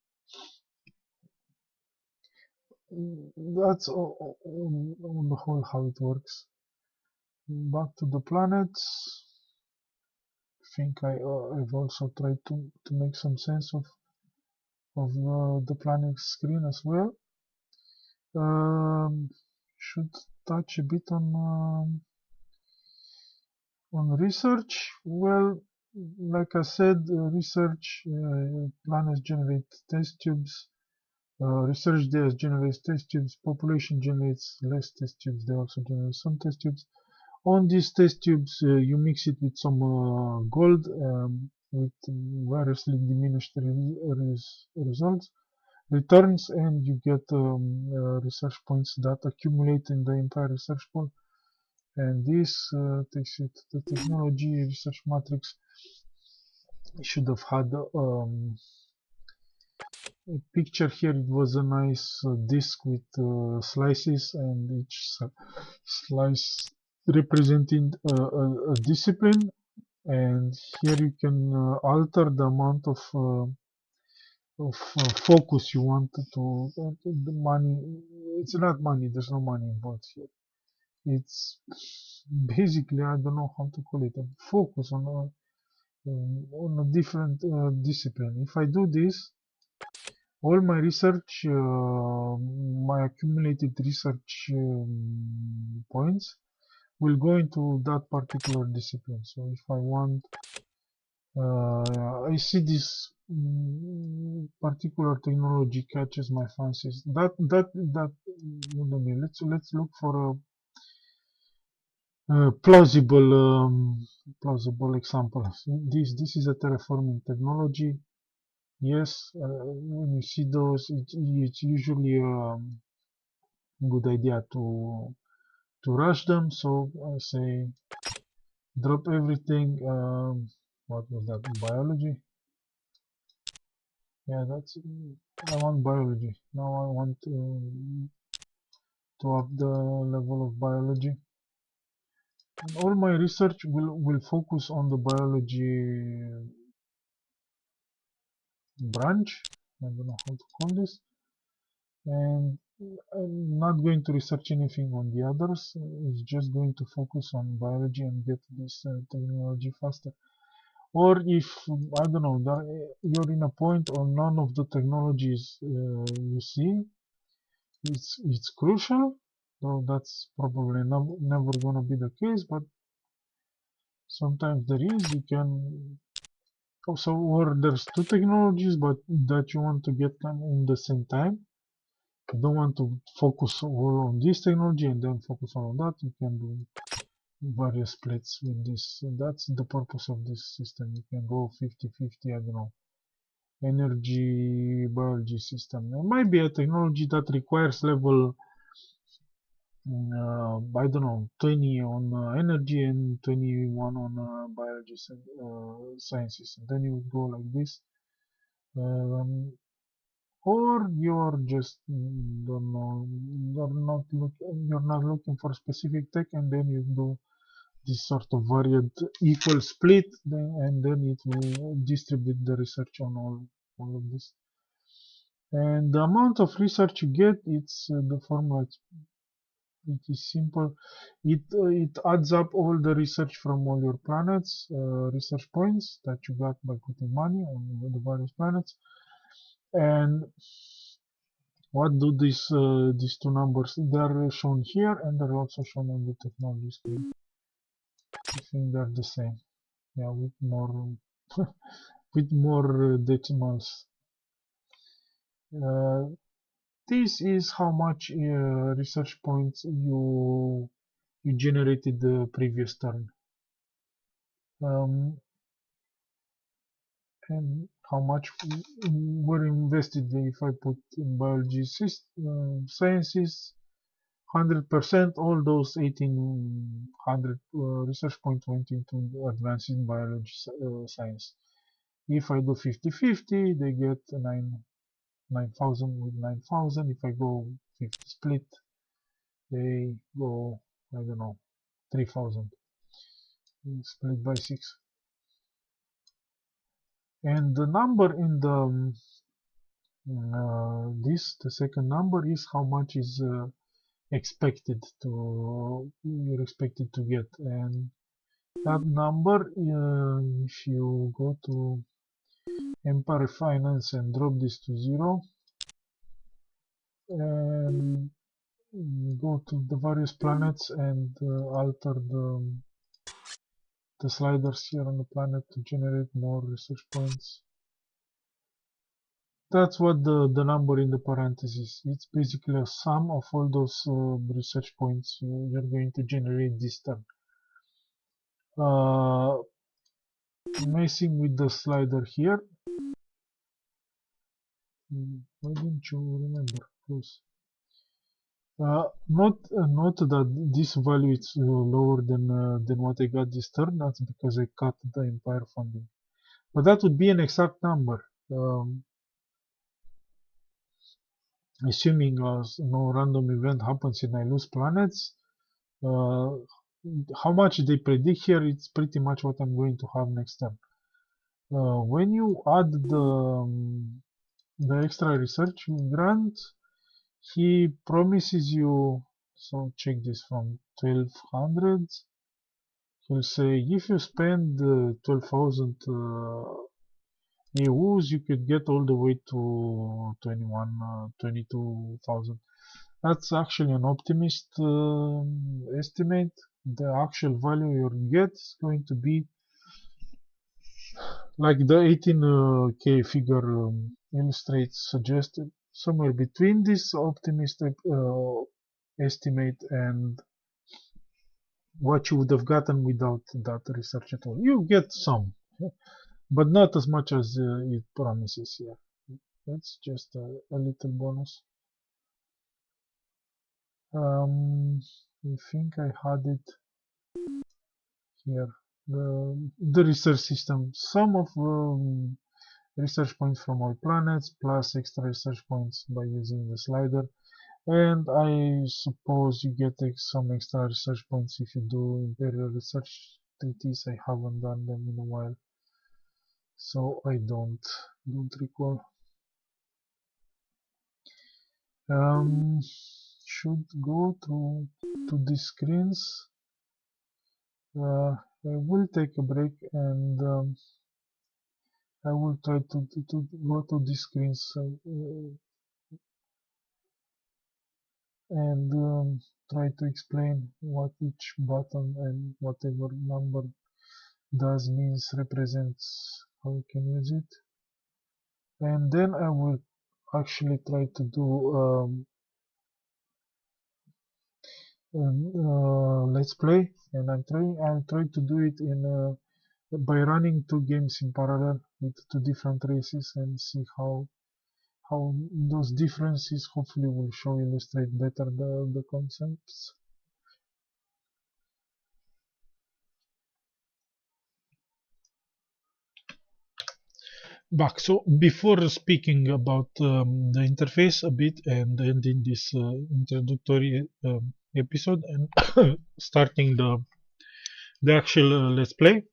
That's on the whole how it works. Back to the planets. I think I've also tried to make some sense of the planet screen as well. Um, should touch a bit on research. Well, like I said, research planets generate test tubes. Research there generates test tubes. Population generates less test tubes. They also generate some test tubes. On these test tubes, you mix it with some gold with variously diminished results returns, and you get research points that accumulate in the entire research pool. And this takes you to the technology research matrix. It should have had a picture here. It was a nice disk with slices, and each slice representing a discipline. And here you can alter the amount of focus you want the money. It's not money, there's no money involved here. It's basically, I don't know how to call it, a focus on a different discipline. If I do this, all my research, my accumulated research points will go into that particular discipline. So if I want, I see this particular technology catches my fancies. That. Let's look for a plausible example. This is a terraforming technology. Yes, when you see those, it's usually a good idea to rush them. So I say drop everything. What was that? Biology. Yeah, that's. I want biology. Now I want to up the level of biology. And all my research will focus on the biology branch. I don't know how to call this. and I'm not going to research anything on the others. It's just going to focus on biology and get this technology faster. Or if, I don't know, you're in a point or none of the technologies you see, it's crucial, though that's probably never gonna be the case, but sometimes there is, you can also, or there's two technologies, but that you want to get them in the same time. You don't want to focus all on this technology and then focus all on that. You can do various splits with this. That's the purpose of this system. You can go 50-50, I don't know, energy biology system. There might be a technology that requires level, I don't know, 20 on energy and 21 on biology sciences. And then you would go like this. Um, or you're just don't know, you're not looking for specific tech, and then you do this sort of variant equal split, and then it will distribute the research on all of this. And the amount of research you get, it's the formula. It is simple. It adds up all the research from all your planets, research points that you got by putting money on the various planets. And what do these two numbers? They're shown here, and they're also shown on the technology screen. I think they're the same. Yeah, with more with more decimals. Uh, this is how much research points you generated the previous turn. Um, and how much were invested if I put in biology sciences 100%. All those 1800 research points went into advancing biology science. If I do 50-50, they get 9,000 with 9,000. If I go 50 split, they go, I don't know, 3,000 split by 6. And the number in the the second number is how much is you're expected to get. And that number, if you go to Empire Finance and drop this to 0, and go to the various planets and alter the sliders here on the planet to generate more research points. That's what the number in the parentheses. It's basically a sum of all those research points you're going to generate this turn. Messing with the slider here. Why didn't you remember? Close. Not that this value is lower than what I got this turn. That's because I cut the Empire funding. But that would be an exact number. Assuming no random event happens and I lose planets, uh, how much they predict here, it's pretty much what I'm going to have next time. When you add the extra research grant, he promises you, so check this from 1200, he'll say if you spend 12,000 EUs, you could get all the way to 22,000. That's actually an optimist estimate. The actual value you'll get is going to be like the 18K figure illustrates, suggested, somewhere between this optimistic estimate and what you would have gotten without that research at all. You get some, but not as much as it promises here. That's just a little bonus. I think I had it here. The research system. Some of research points from all planets plus extra research points by using the slider. And I suppose you get some extra research points if you do imperial research treaties. I haven't done them in a while, so I don't recall. Should go to the screens. I will take a break and I will try to go to the screens and try to explain what each button and whatever number does means represents, how you can use it. And then I will actually try to do let's play, and I'll try to do it in by running two games in parallel with two different races and see how those differences hopefully will show illustrate better the concepts. Back. So before speaking about the interface a bit and ending this introductory episode and starting the actual let's play,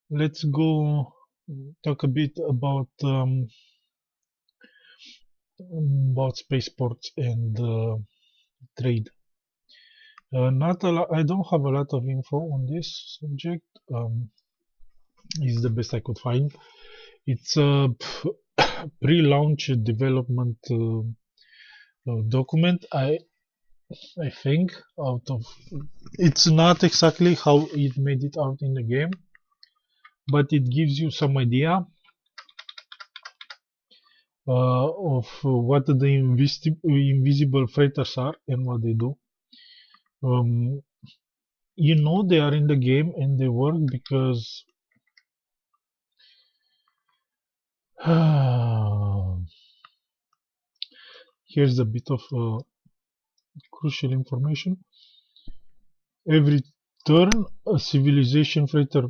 let's go talk a bit about spaceports and trade. Not a lot. I don't have a lot of info on this subject. Is the best I could find. It's a pre-launch development document. I think out of it's not exactly how it made it out in the game, but it gives you some idea of what the invisible freighters are and what they do. Um, you know they are in the game and they work because here's a bit of crucial information. Every turn, a civilization freighter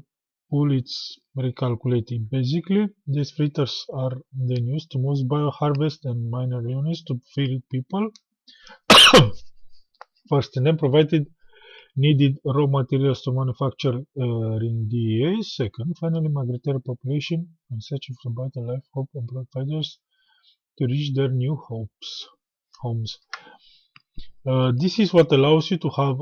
pool is recalculated. Basically, these freighters are then used to move bioharvest and miner units to feed people first, and then provided needed raw materials to manufacture RNDA. Second, finally, migratory population in search of vital life, hope, and blood fighters to reach their new homes. This is what allows you to have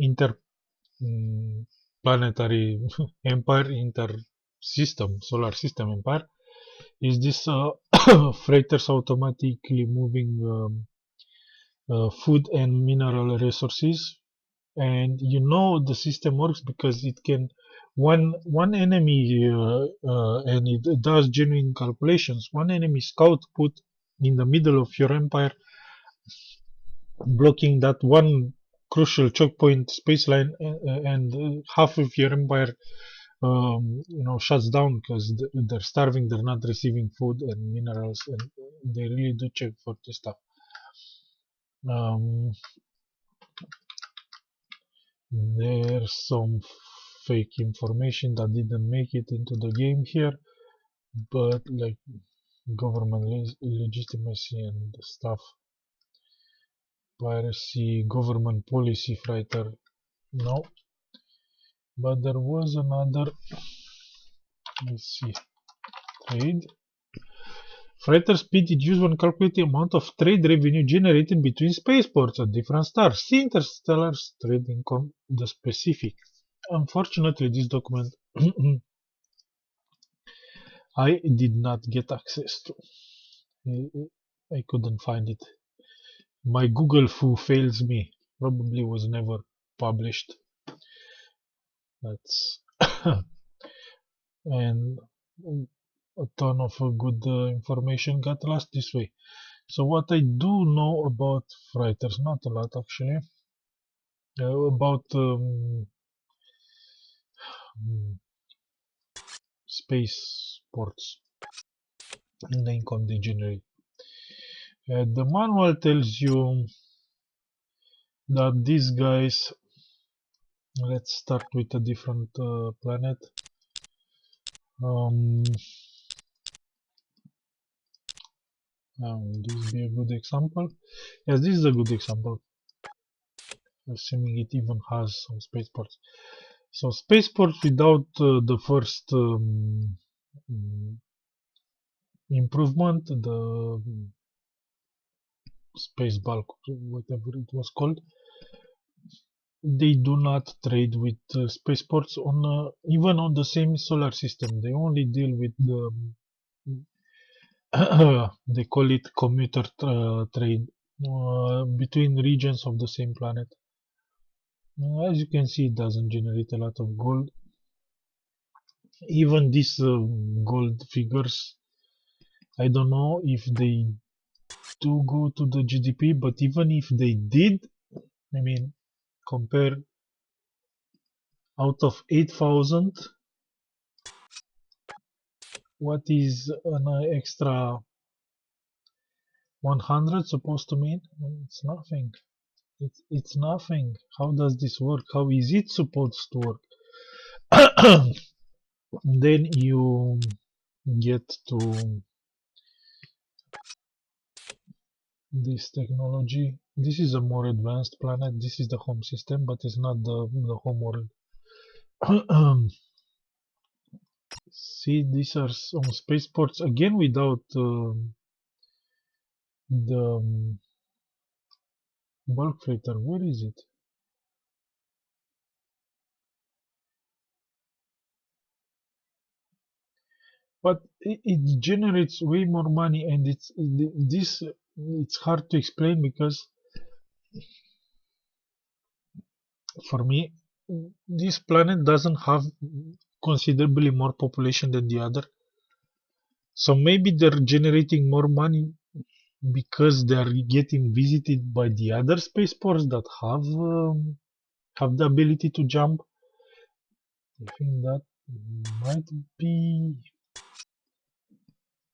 interplanetary empire, inter-system, solar system empire. Is this freighters automatically moving food and mineral resources? And you know the system works because it can one enemy and it does genuine calculations. One enemy scout put in the middle of your empire, blocking that one crucial choke point space line, and half of your empire shuts down because they're starving, they're not receiving food and minerals, and they really do check for this stuff. um, there's some fake information that didn't make it into the game here, but like government legitimacy and stuff, piracy, government policy fighter, no. But there was another, let's see, trade. Freighter speed is used when calculating the amount of trade revenue generated between spaceports at different stars. See interstellar trading the specific. Unfortunately, this document I did not get access to. I couldn't find it. My Google foo fails me. Probably was never published. That's and a ton of good information got lost this way. So what I do know about freighters, not a lot actually, about space ports and the income they generate. The manual tells you that these guys, let's start with a different planet. This be a good example. Yes, this is a good example, assuming it even has some spaceports. So spaceports without the first improvement, the space bulk, whatever it was called. They do not trade with spaceports on even on the same solar system. They only deal with the they call it commuter trade between regions of the same planet. As you can see, it doesn't generate a lot of gold. Even these gold figures, I don't know if they do go to the GDP, but even if they did, I mean, compare out of 8,000, what is an extra 100 supposed to mean? It's nothing. It's nothing. How does this work? How is it supposed to work? Then you get to this technology. This is a more advanced planet. This is the home system, but it's not the home world. See, these are some spaceports again without the bulk freighter. Where is it? But it generates way more money, and it's hard to explain because for me this planet doesn't have considerably more population than the other, so maybe they're generating more money because they're getting visited by the other spaceports that have the ability to jump. I think that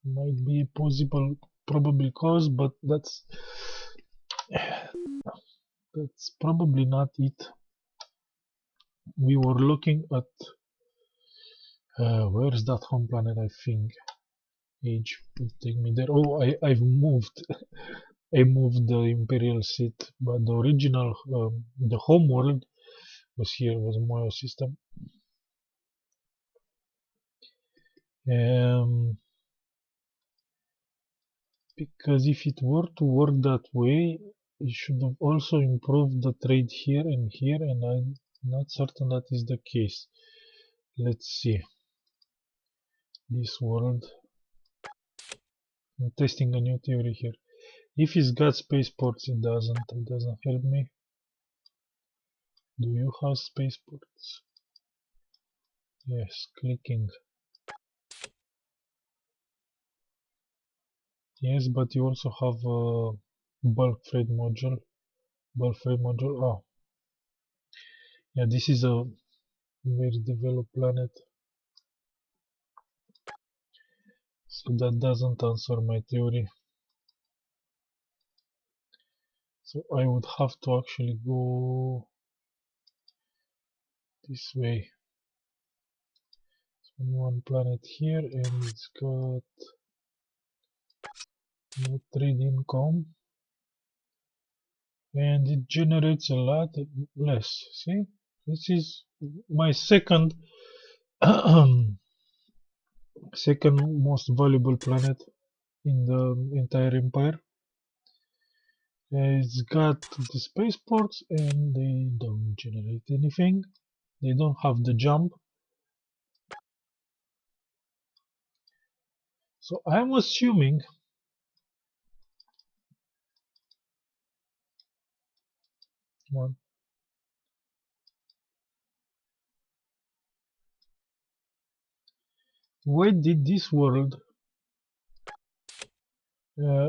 might be a possible probable cause, but that's probably not it. We were looking at where's that home planet? I think age will take me there. Oh, I've moved. I moved the imperial seat, but the original, the home world was here. Was Moyo system. Um, because if it were to work that way, it should have also improved the trade here and here, and I'm not certain that is the case. Let's see. This world. I'm testing a new theory here. If it's got spaceports, it doesn't help me. Do you have spaceports? Yes, clicking. Yes, but you also have a bulk freight module. Bulk freight module. Oh, yeah, this is a very developed planet. So that doesn't answer my theory. So I would have to actually go this way. So one planet here, and it's got no trade income. And it generates a lot less. See, this is my second second most valuable planet in the entire empire. It's got the spaceports and they don't generate anything. They don't have the jump. So I'm assuming one. Why did this world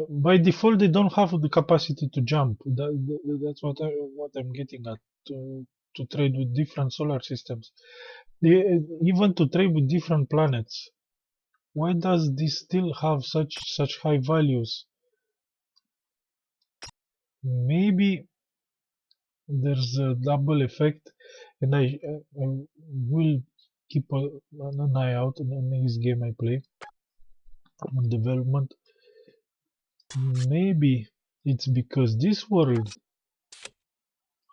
by default they don't have the capacity to jump. That's what I'm getting at. To trade with different solar systems, even to trade with different planets. Why does this still have such high values? Maybe there's a double effect, and I will keep an eye out on the next game I play on development. Maybe it's because this world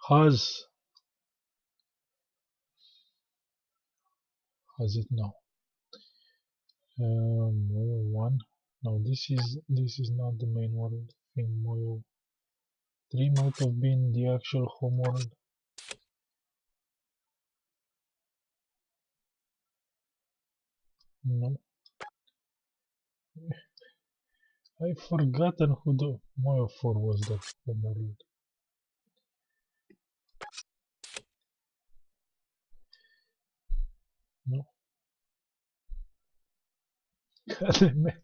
has it now. Moyo 1. No, this is not the main world thing. Moyo 3 might have been the actual homeworld. No. I've forgotten who the Moyo 4 was the homeworld. No. God damn it.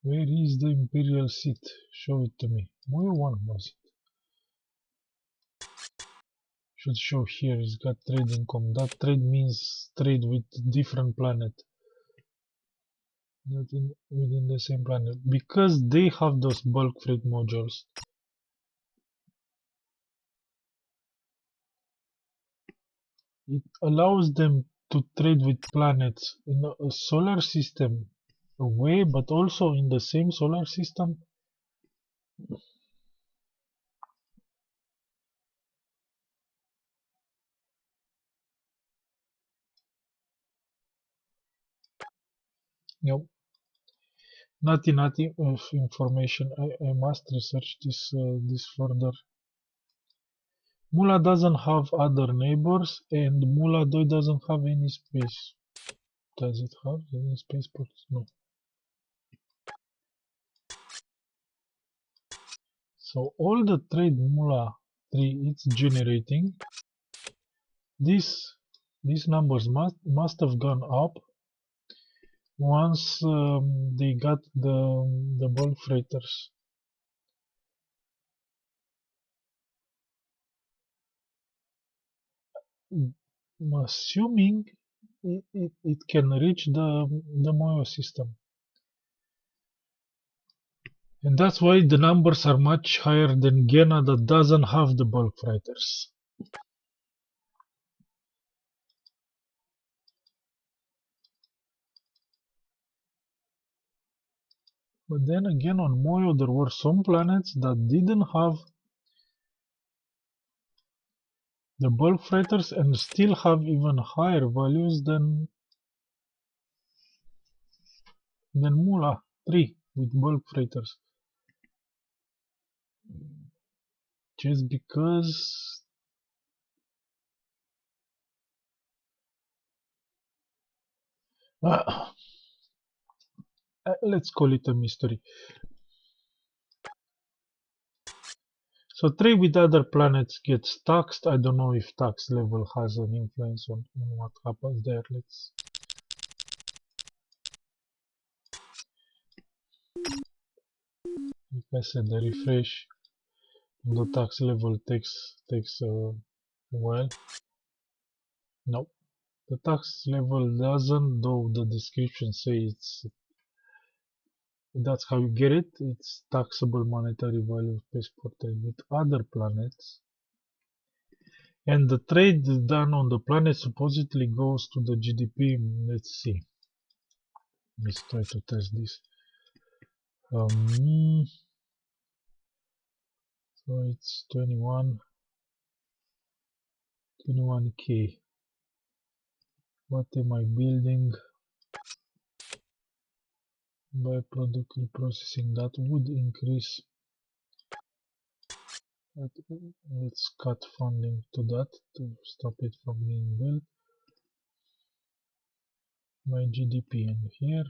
Where is the Imperial seat? Show it to me. Moyo 1 was it? Should show here. It's got trade income. That trade means trade with different planet. Not within the same planet. Because they have those bulk freight modules. It allows them to trade with planets in a solar system away, but also in the same solar system. No, not enough information. I must research this further. Mula doesn't have other neighbors, and Mula doesn't have any space. Does it have any spaceports? No. So all the trade Mula 3 it's generating, these numbers must have gone up once they got the bulk freighters. Assuming it can reach the Moyo system. And that's why the numbers are much higher than Gena that doesn't have the bulk freighters. But then again on Moyo there were some planets that didn't have the bulk freighters and still have even higher values than Mula 3 with bulk freighters. Just because let's call it a mystery. So trade with other planets gets taxed. I don't know if tax level has an influence on what happens there. Let's like I said, the refresh on the tax level takes a while. No, the tax level doesn't, though the description says that's how you get it. It's taxable monetary value of spaceport trade with other planets. And the trade done on the planet supposedly goes to the GDP. Let's see. Let's try to test this. So it's 21k. What am I building? Byproduct reprocessing that would increase. Let's cut funding to that to stop it from being built. My GDP and here.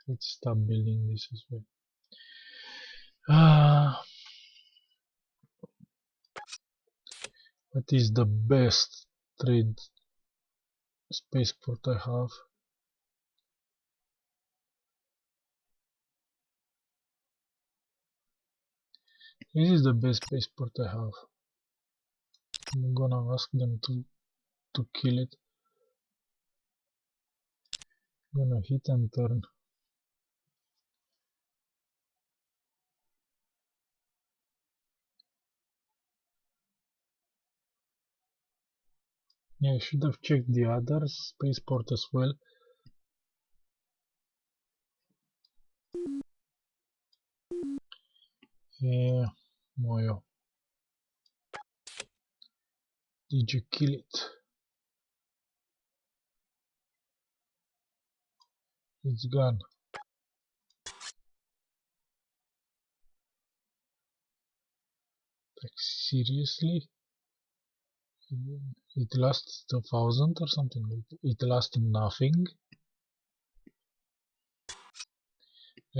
Let's stop building this as well. What is the best trade spaceport I have? This is the best spaceport I have. I'm gonna ask them to kill it. I'm gonna hit and turn. Yeah, I should have checked the other spaceport as well. Yeah, Moyo. Did you kill it? It's gone. Like seriously? It lasts 1,000 or something. It lasts nothing.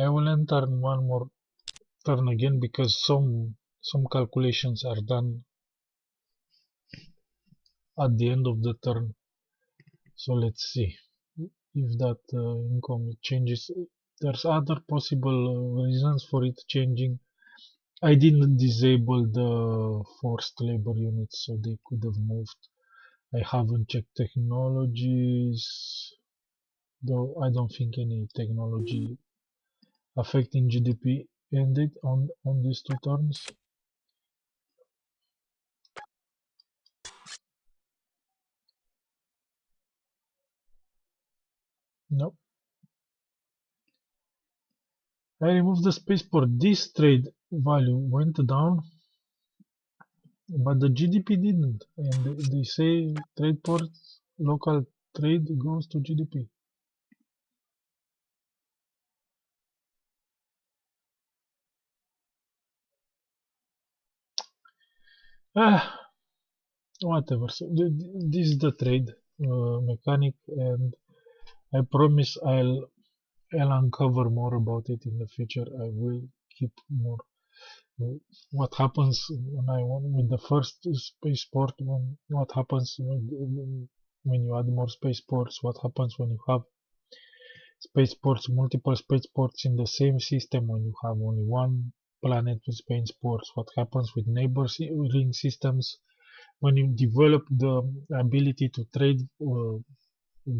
I will enter one more turn again because some calculations are done at the end of the turn. So let's see if that income changes. There's other possible reasons for it changing. I didn't disable the forced labor units, so they could have moved. I haven't checked technologies, though I don't think any technology affecting GDP ended on these two turns. No. I removed the spaceport. This trade value went down, but the GDP didn't. And they say trade ports, local trade goes to GDP. Ah, whatever. So this is the trade mechanic, and I promise I'll uncover more about it in the future. I will keep more. What happens when I want with the first spaceport? What happens when you add more spaceports? What happens when you have spaceports, multiple spaceports in the same system? When you have only one planet with spaceports? What happens with neighboring systems? When you develop the ability to trade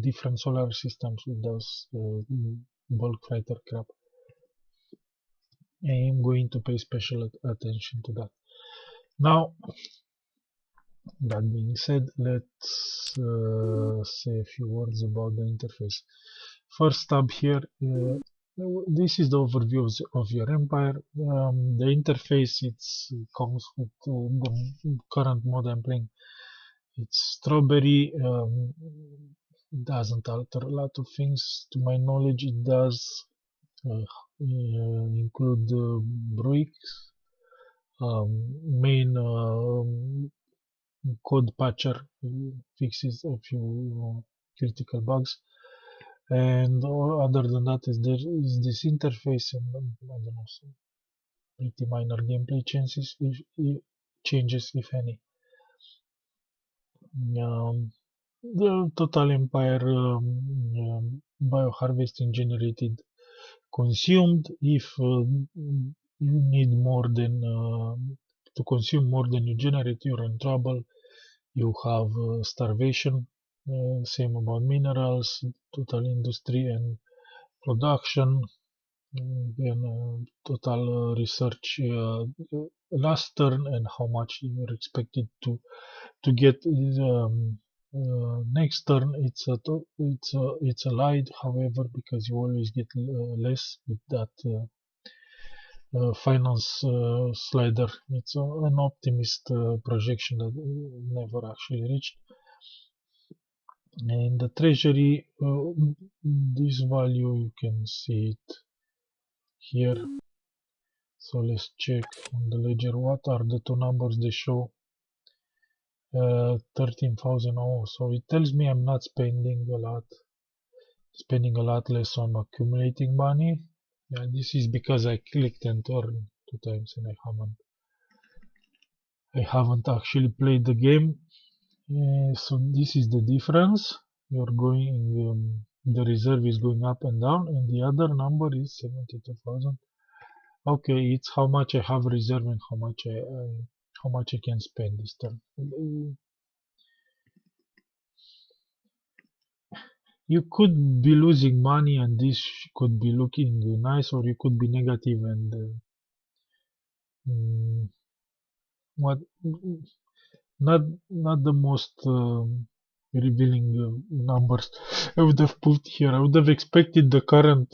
different solar systems with those bulk fighter crap. I am going to pay special attention to that. Now, that being said, let's say a few words about the interface. First tab here, this is the overview of your empire. The interface comes with the current mode I'm playing. It's Strawberry. Doesn't alter a lot of things. To my knowledge, it does include Bruix, main code patcher fixes a few critical bugs, and other than that is there is this interface and I don't know, some pretty minor gameplay changes if any. The total empire bioharvesting generated consumed. If you need more than to consume more than you generate, you're in trouble. You have starvation. Same about minerals, total industry and production. Then total research last turn and how much you're expected to get next turn. It's a light, however, because you always get less with that finance slider. It's an optimist projection that never actually reached. And the treasury, this value you can see it here. So let's check on the ledger. What are the two numbers they show? 13,000. Oh, so it tells me I'm not spending a lot less on accumulating money. Yeah, this is because I clicked and turned two times and I haven't actually played the game. So this is the difference. The reserve is going up and down, and the other number is 72,000. Okay, it's how much I have reserve and how much I can spend this turn. You could be losing money, and this could be looking nice, or you could be negative and what not not the most revealing numbers I would have put here. I would have expected the current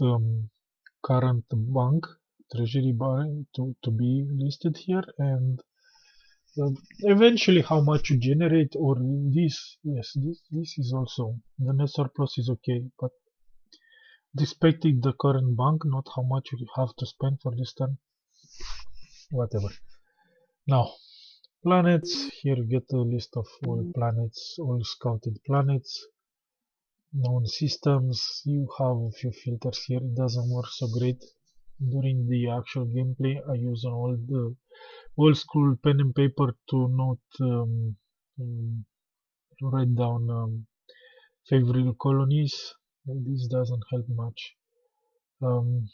bank treasury bank to be listed here, and eventually how much you generate, or this. Yes, this is also the net surplus is okay, but Expecting the current bank, not how much you have to spend for this turn. Whatever. Now, planets. Here you get a list of all planets, all scouted planets, known systems. You have a few filters here. It doesn't work so great during the actual gameplay. I use an old school pen and paper to um, to write down favorite colonies. This doesn't help much. Um,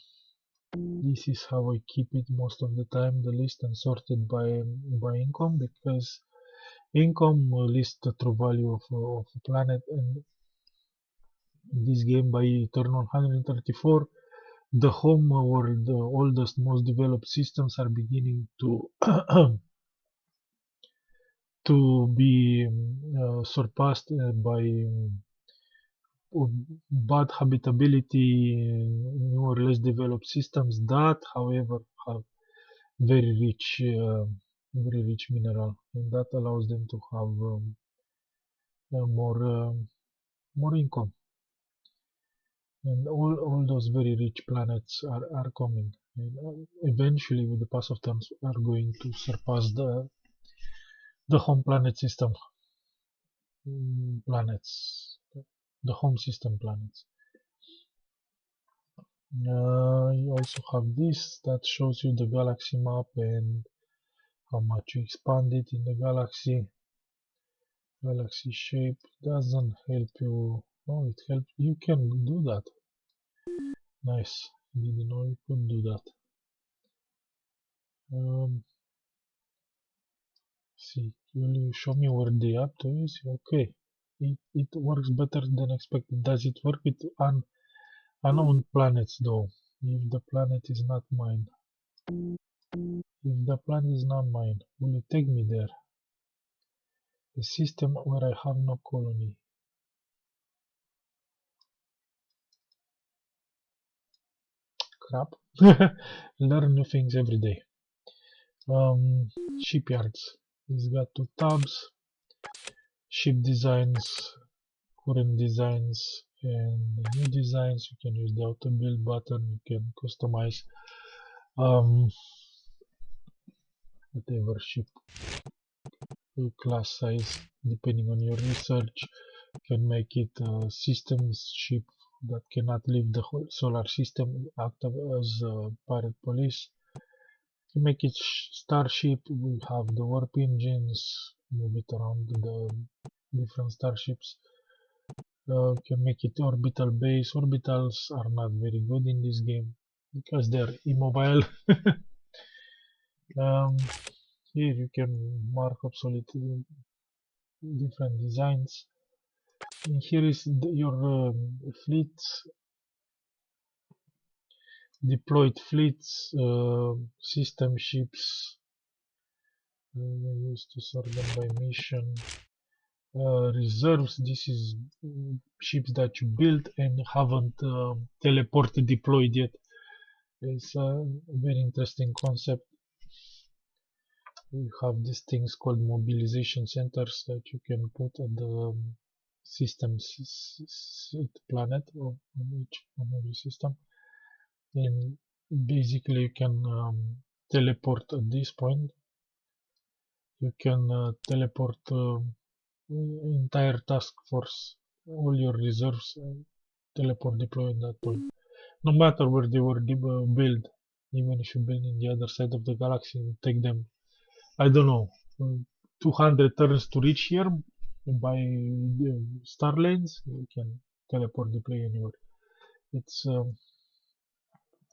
this is how I keep it most of the time, the list, and sorted by income, because income lists the true value of a planet, and in this game by turn 134 the home world, the oldest, most developed systems are beginning to to be surpassed by bad habitability, new or less developed systems that, however, have very rich, very rich mineral, and that allows them to have more income. And all those very rich planets are coming, and eventually, with the pass of time, are going to surpass the home planet system planets, the home system planets. You also have this that shows you the galaxy map and how much you expand it in the galaxy. Galaxy shape doesn't help you. Oh, it helps. You can do that. Nice. Didn't know you could do that. See, will you show me where the app to is? Okay. It works better than expected. Does it work with unknown planets though? If the planet is not mine. If the planet is not mine, will you take me there? A system where I have no colony. Crap. Learn new things every day. Shipyards. It's got two tabs. Ship designs, current designs, and new designs. You can use the auto build button. You can customize whatever ship class size depending on your research. You can make it a systems ship that cannot leave the whole solar system, act as pirate police. To make it starship, we have the warp engines, move it around the different starships. Can make it orbital base. Orbitals are not very good in this game because they're immobile. um, Here you can mark obsolete different designs. And here is your fleets, deployed fleets, system ships. Used to sort them by mission. Reserves. This is ships that you built and haven't teleported deployed yet. It's a very interesting concept. You have these things called mobilization centers that you can put at the system planet or on every system, and basically you can teleport at this point. You can teleport entire task force, all your reserves, teleport deploy at that point. No matter where they were built, even if you build in the other side of the galaxy, you take them, I don't know, 200 turns to reach here by star lanes. You can teleport deploy anywhere. It's a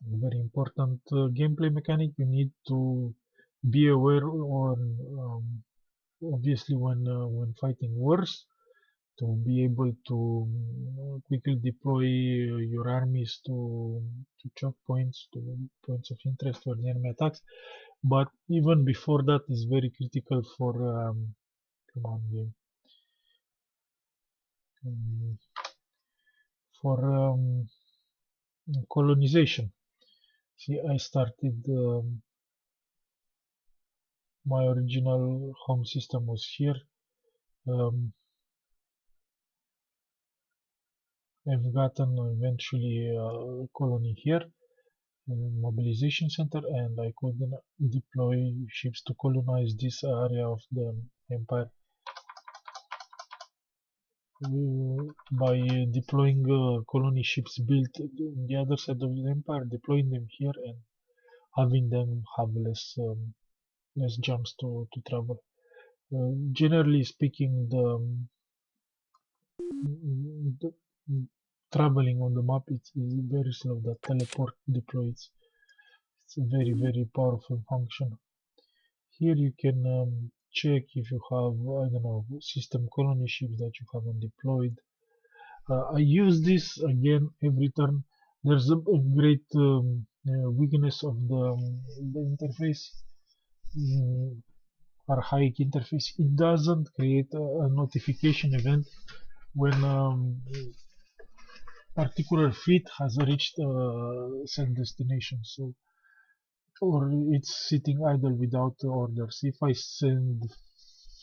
very important gameplay mechanic. You need to be aware on obviously when fighting wars, to be able to quickly deploy your armies to choke points, to points of interest for the enemy attacks. But even before that is very critical for come on game, um, for colonization. See, I started my original home system was here. Um, I've gotten eventually a colony here, a mobilization center, and I could deploy ships to colonize this area of the empire. By deploying colony ships built on the other side of the empire, deploying them here and having them have less jumps to travel. Generally speaking, the traveling on the map is very slow. The teleport deploys. It's a very powerful function. Here you can check if you have, I don't know, system colony ships that you haven't deployed. I use this again every turn. There's a great weakness of the interface, mm, archaic interface. It doesn't create a notification event when particular fleet has reached set destination. So, or it's sitting idle without orders. If I send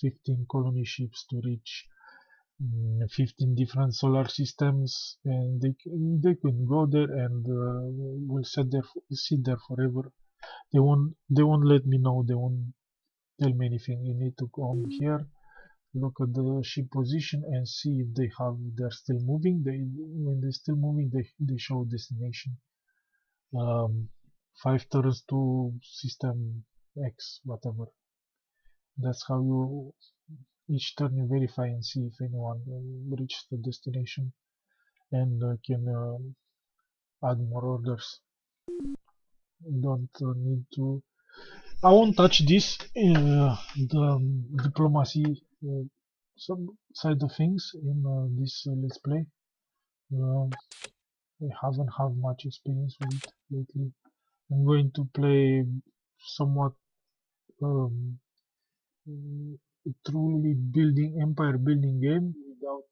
15 colony ships to reach 15 different solar systems, and they can go there and will sit there forever. They won't let me know. They won't tell me anything. You need to come here, look at the ship position, and see if they're still moving. When they're still moving, they show destination. Um, 5 turns to system X, whatever. That's how you each turn you verify and see if anyone reached the destination and can add more orders. Don't need to. I won't touch this. The diplomacy side of things in this let's play. Uh, I haven't had much experience with it lately. I'm going to play somewhat um, mm, truly building empire building game without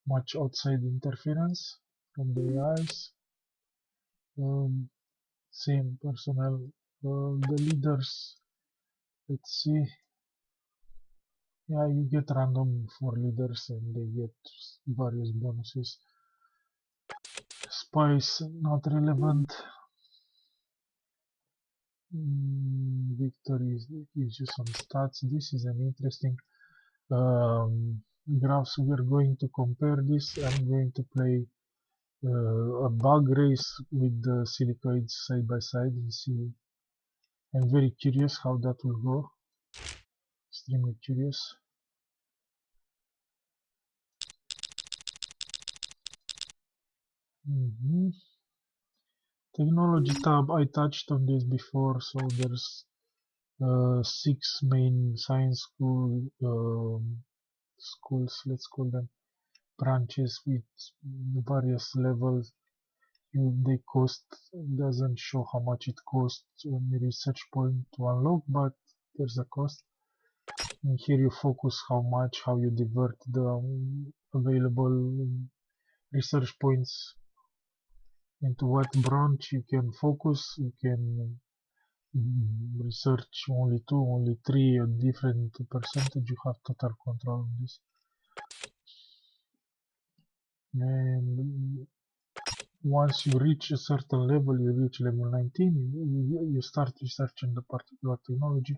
much outside interference from the AIs. Um, Same personnel. The leaders, let's see. Yeah, you get random 4 leaders and they get various bonuses. Spice, not relevant. Victories gives you some stats. This is an interesting graphs. We're going to compare this. I'm going to play a bug race with the silicoids side by side and see. I'm very curious how that will go. Extremely curious. Technology tab, I touched on this before, so there's 6 main science schools, let's call them, branches with various levels. They cost, doesn't show how much it costs on the research point to unlock, but there's a cost. And here you focus how you divert the available research points into what branch you can focus. You can research only 2, only 3, a different percentage. You have total control on this. And once you reach a certain level, you reach level 19, you start researching the particular technology,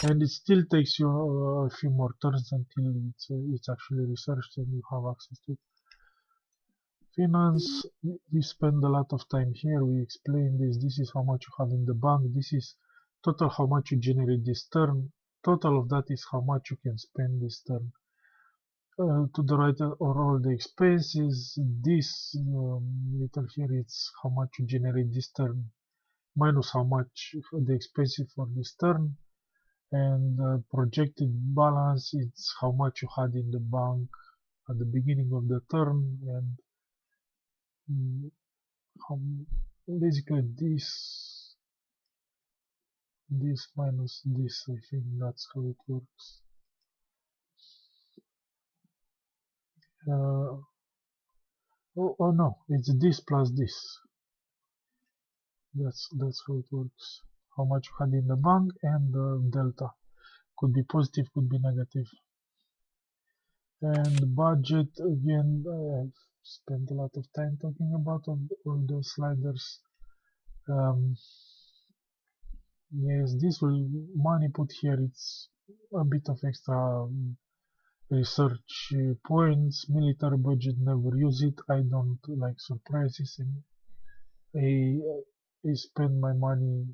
and it still takes you a few more turns until it's actually researched and you have access to it. Finance, we spend a lot of time here. We explain this. This is how much you have in the bank. This is total how much you generate this turn. Total of that is how much you can spend this turn. To the right are all the expenses. This little here it's how much you generate this turn minus how much the expenses for this turn, and projected balance it's how much you had in the bank at the beginning of the turn, and mm, how, basically this minus this. I think that's how it works. Uh, oh no, it's this plus this. That's how it works. How much you had in the bank and the delta. Could be positive, could be negative. And budget, again, I've spent a lot of time talking about all those sliders. Um, yes, this will money put here. It's a bit of extra research points. Military budget, never use it. I don't like surprises, and I spend my money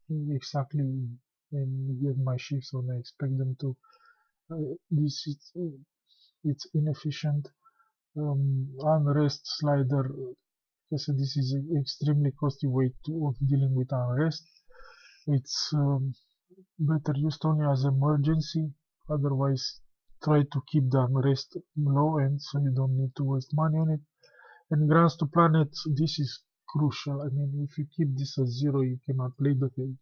exactly and get my shifts when I expect them to. This is it's inefficient. Unrest slider. So this is an extremely costly way of dealing with unrest. It's better used only as emergency. Otherwise, try to keep the unrest low end so you don't need to waste money on it. And grants to planets, this is crucial. I mean, if you keep this at zero, you cannot play the game.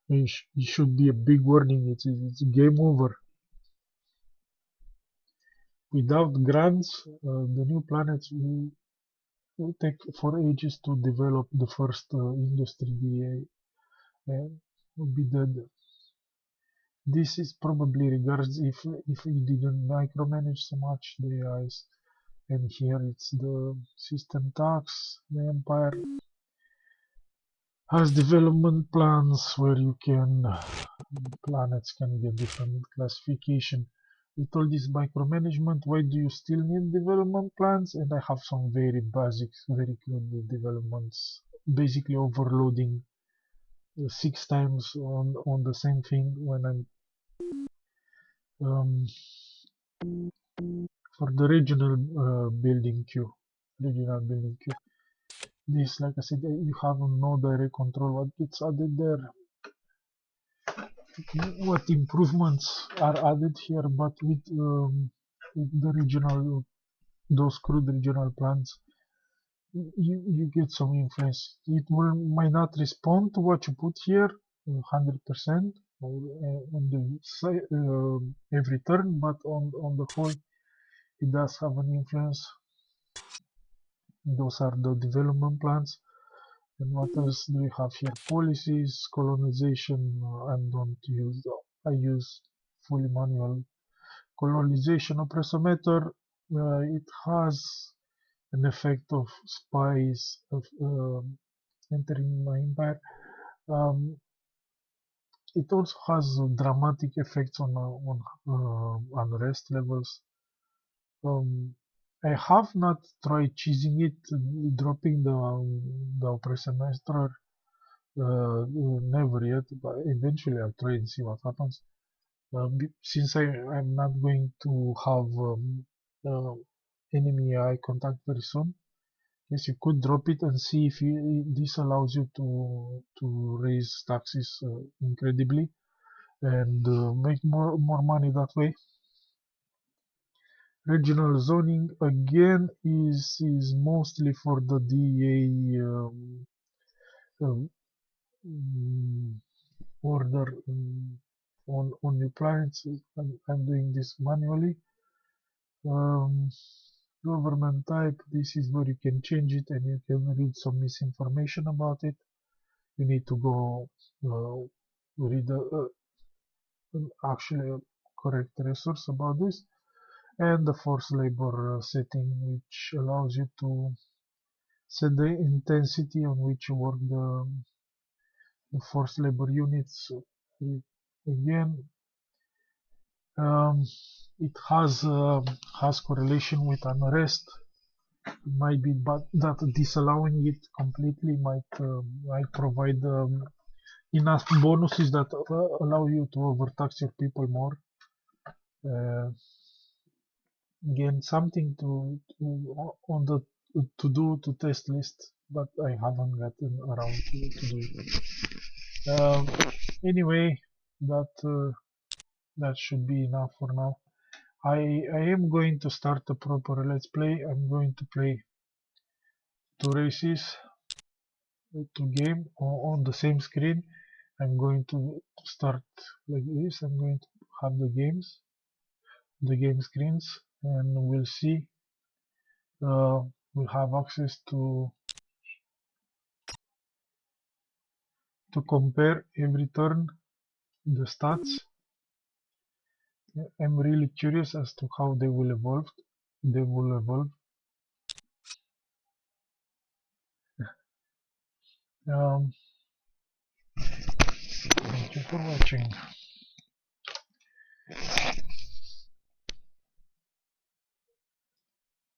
It should be a big warning. It's game over. Without grants, the new planets will take for ages to develop the first industry. Will be dead. This is probably regards if we didn't micromanage so much the AIs. And here it's the system tax. The Empire has development plans where you can planets can get different classification. With all this micromanagement, why do you still need development plans? And I have some very basic, very crude developments, basically overloading 6 times on the same thing when I'm um, for the regional building queue. This, like I said, you have no direct control what gets added there, what improvements are added here, but with the regional, those crude regional plans, you get some influence. It will might not respond to what you put here 100% on the every turn, but on the whole, it does have an influence. Those are the development plans. And what else do we have here? Policies, colonization. I don't use. I use fully manual colonization oppressimeter. It has an effect of spies of entering my empire. Um, it also has dramatic effects on unrest levels. Um, I have not tried cheesing it, dropping the oppressimeter. Never yet, but eventually I'll try and see what happens. Since I'm not going to have uh, enemy eye contact very soon, yes, you could drop it and see if this allows you to raise taxes incredibly and make more money that way. Regional zoning again is mostly for the DA um, um, order on new planets. I'm doing this manually. Um, Government type, this is where you can change it and you can read some misinformation about it. You need to go read actually a correct resource about this. And the forced labor setting, which allows you to set the intensity on which you work the forced labor units. Again, um, it has correlation with unrest. It might be, but that disallowing it completely might provide enough bonuses that allow you to overtax your people more. Uh, Again, something on the to test list, but I haven't gotten around to do it. Anyway, that should be enough for now. I am going to start a proper let's play. I'm going to play 2 races, 2 games on the same screen. I'm going to start like this. I'm going to have the game screens, and we'll see. We'll have access to compare every turn the stats. I'm really curious as to how they will evolve. They will evolve. Um, Thank you for watching.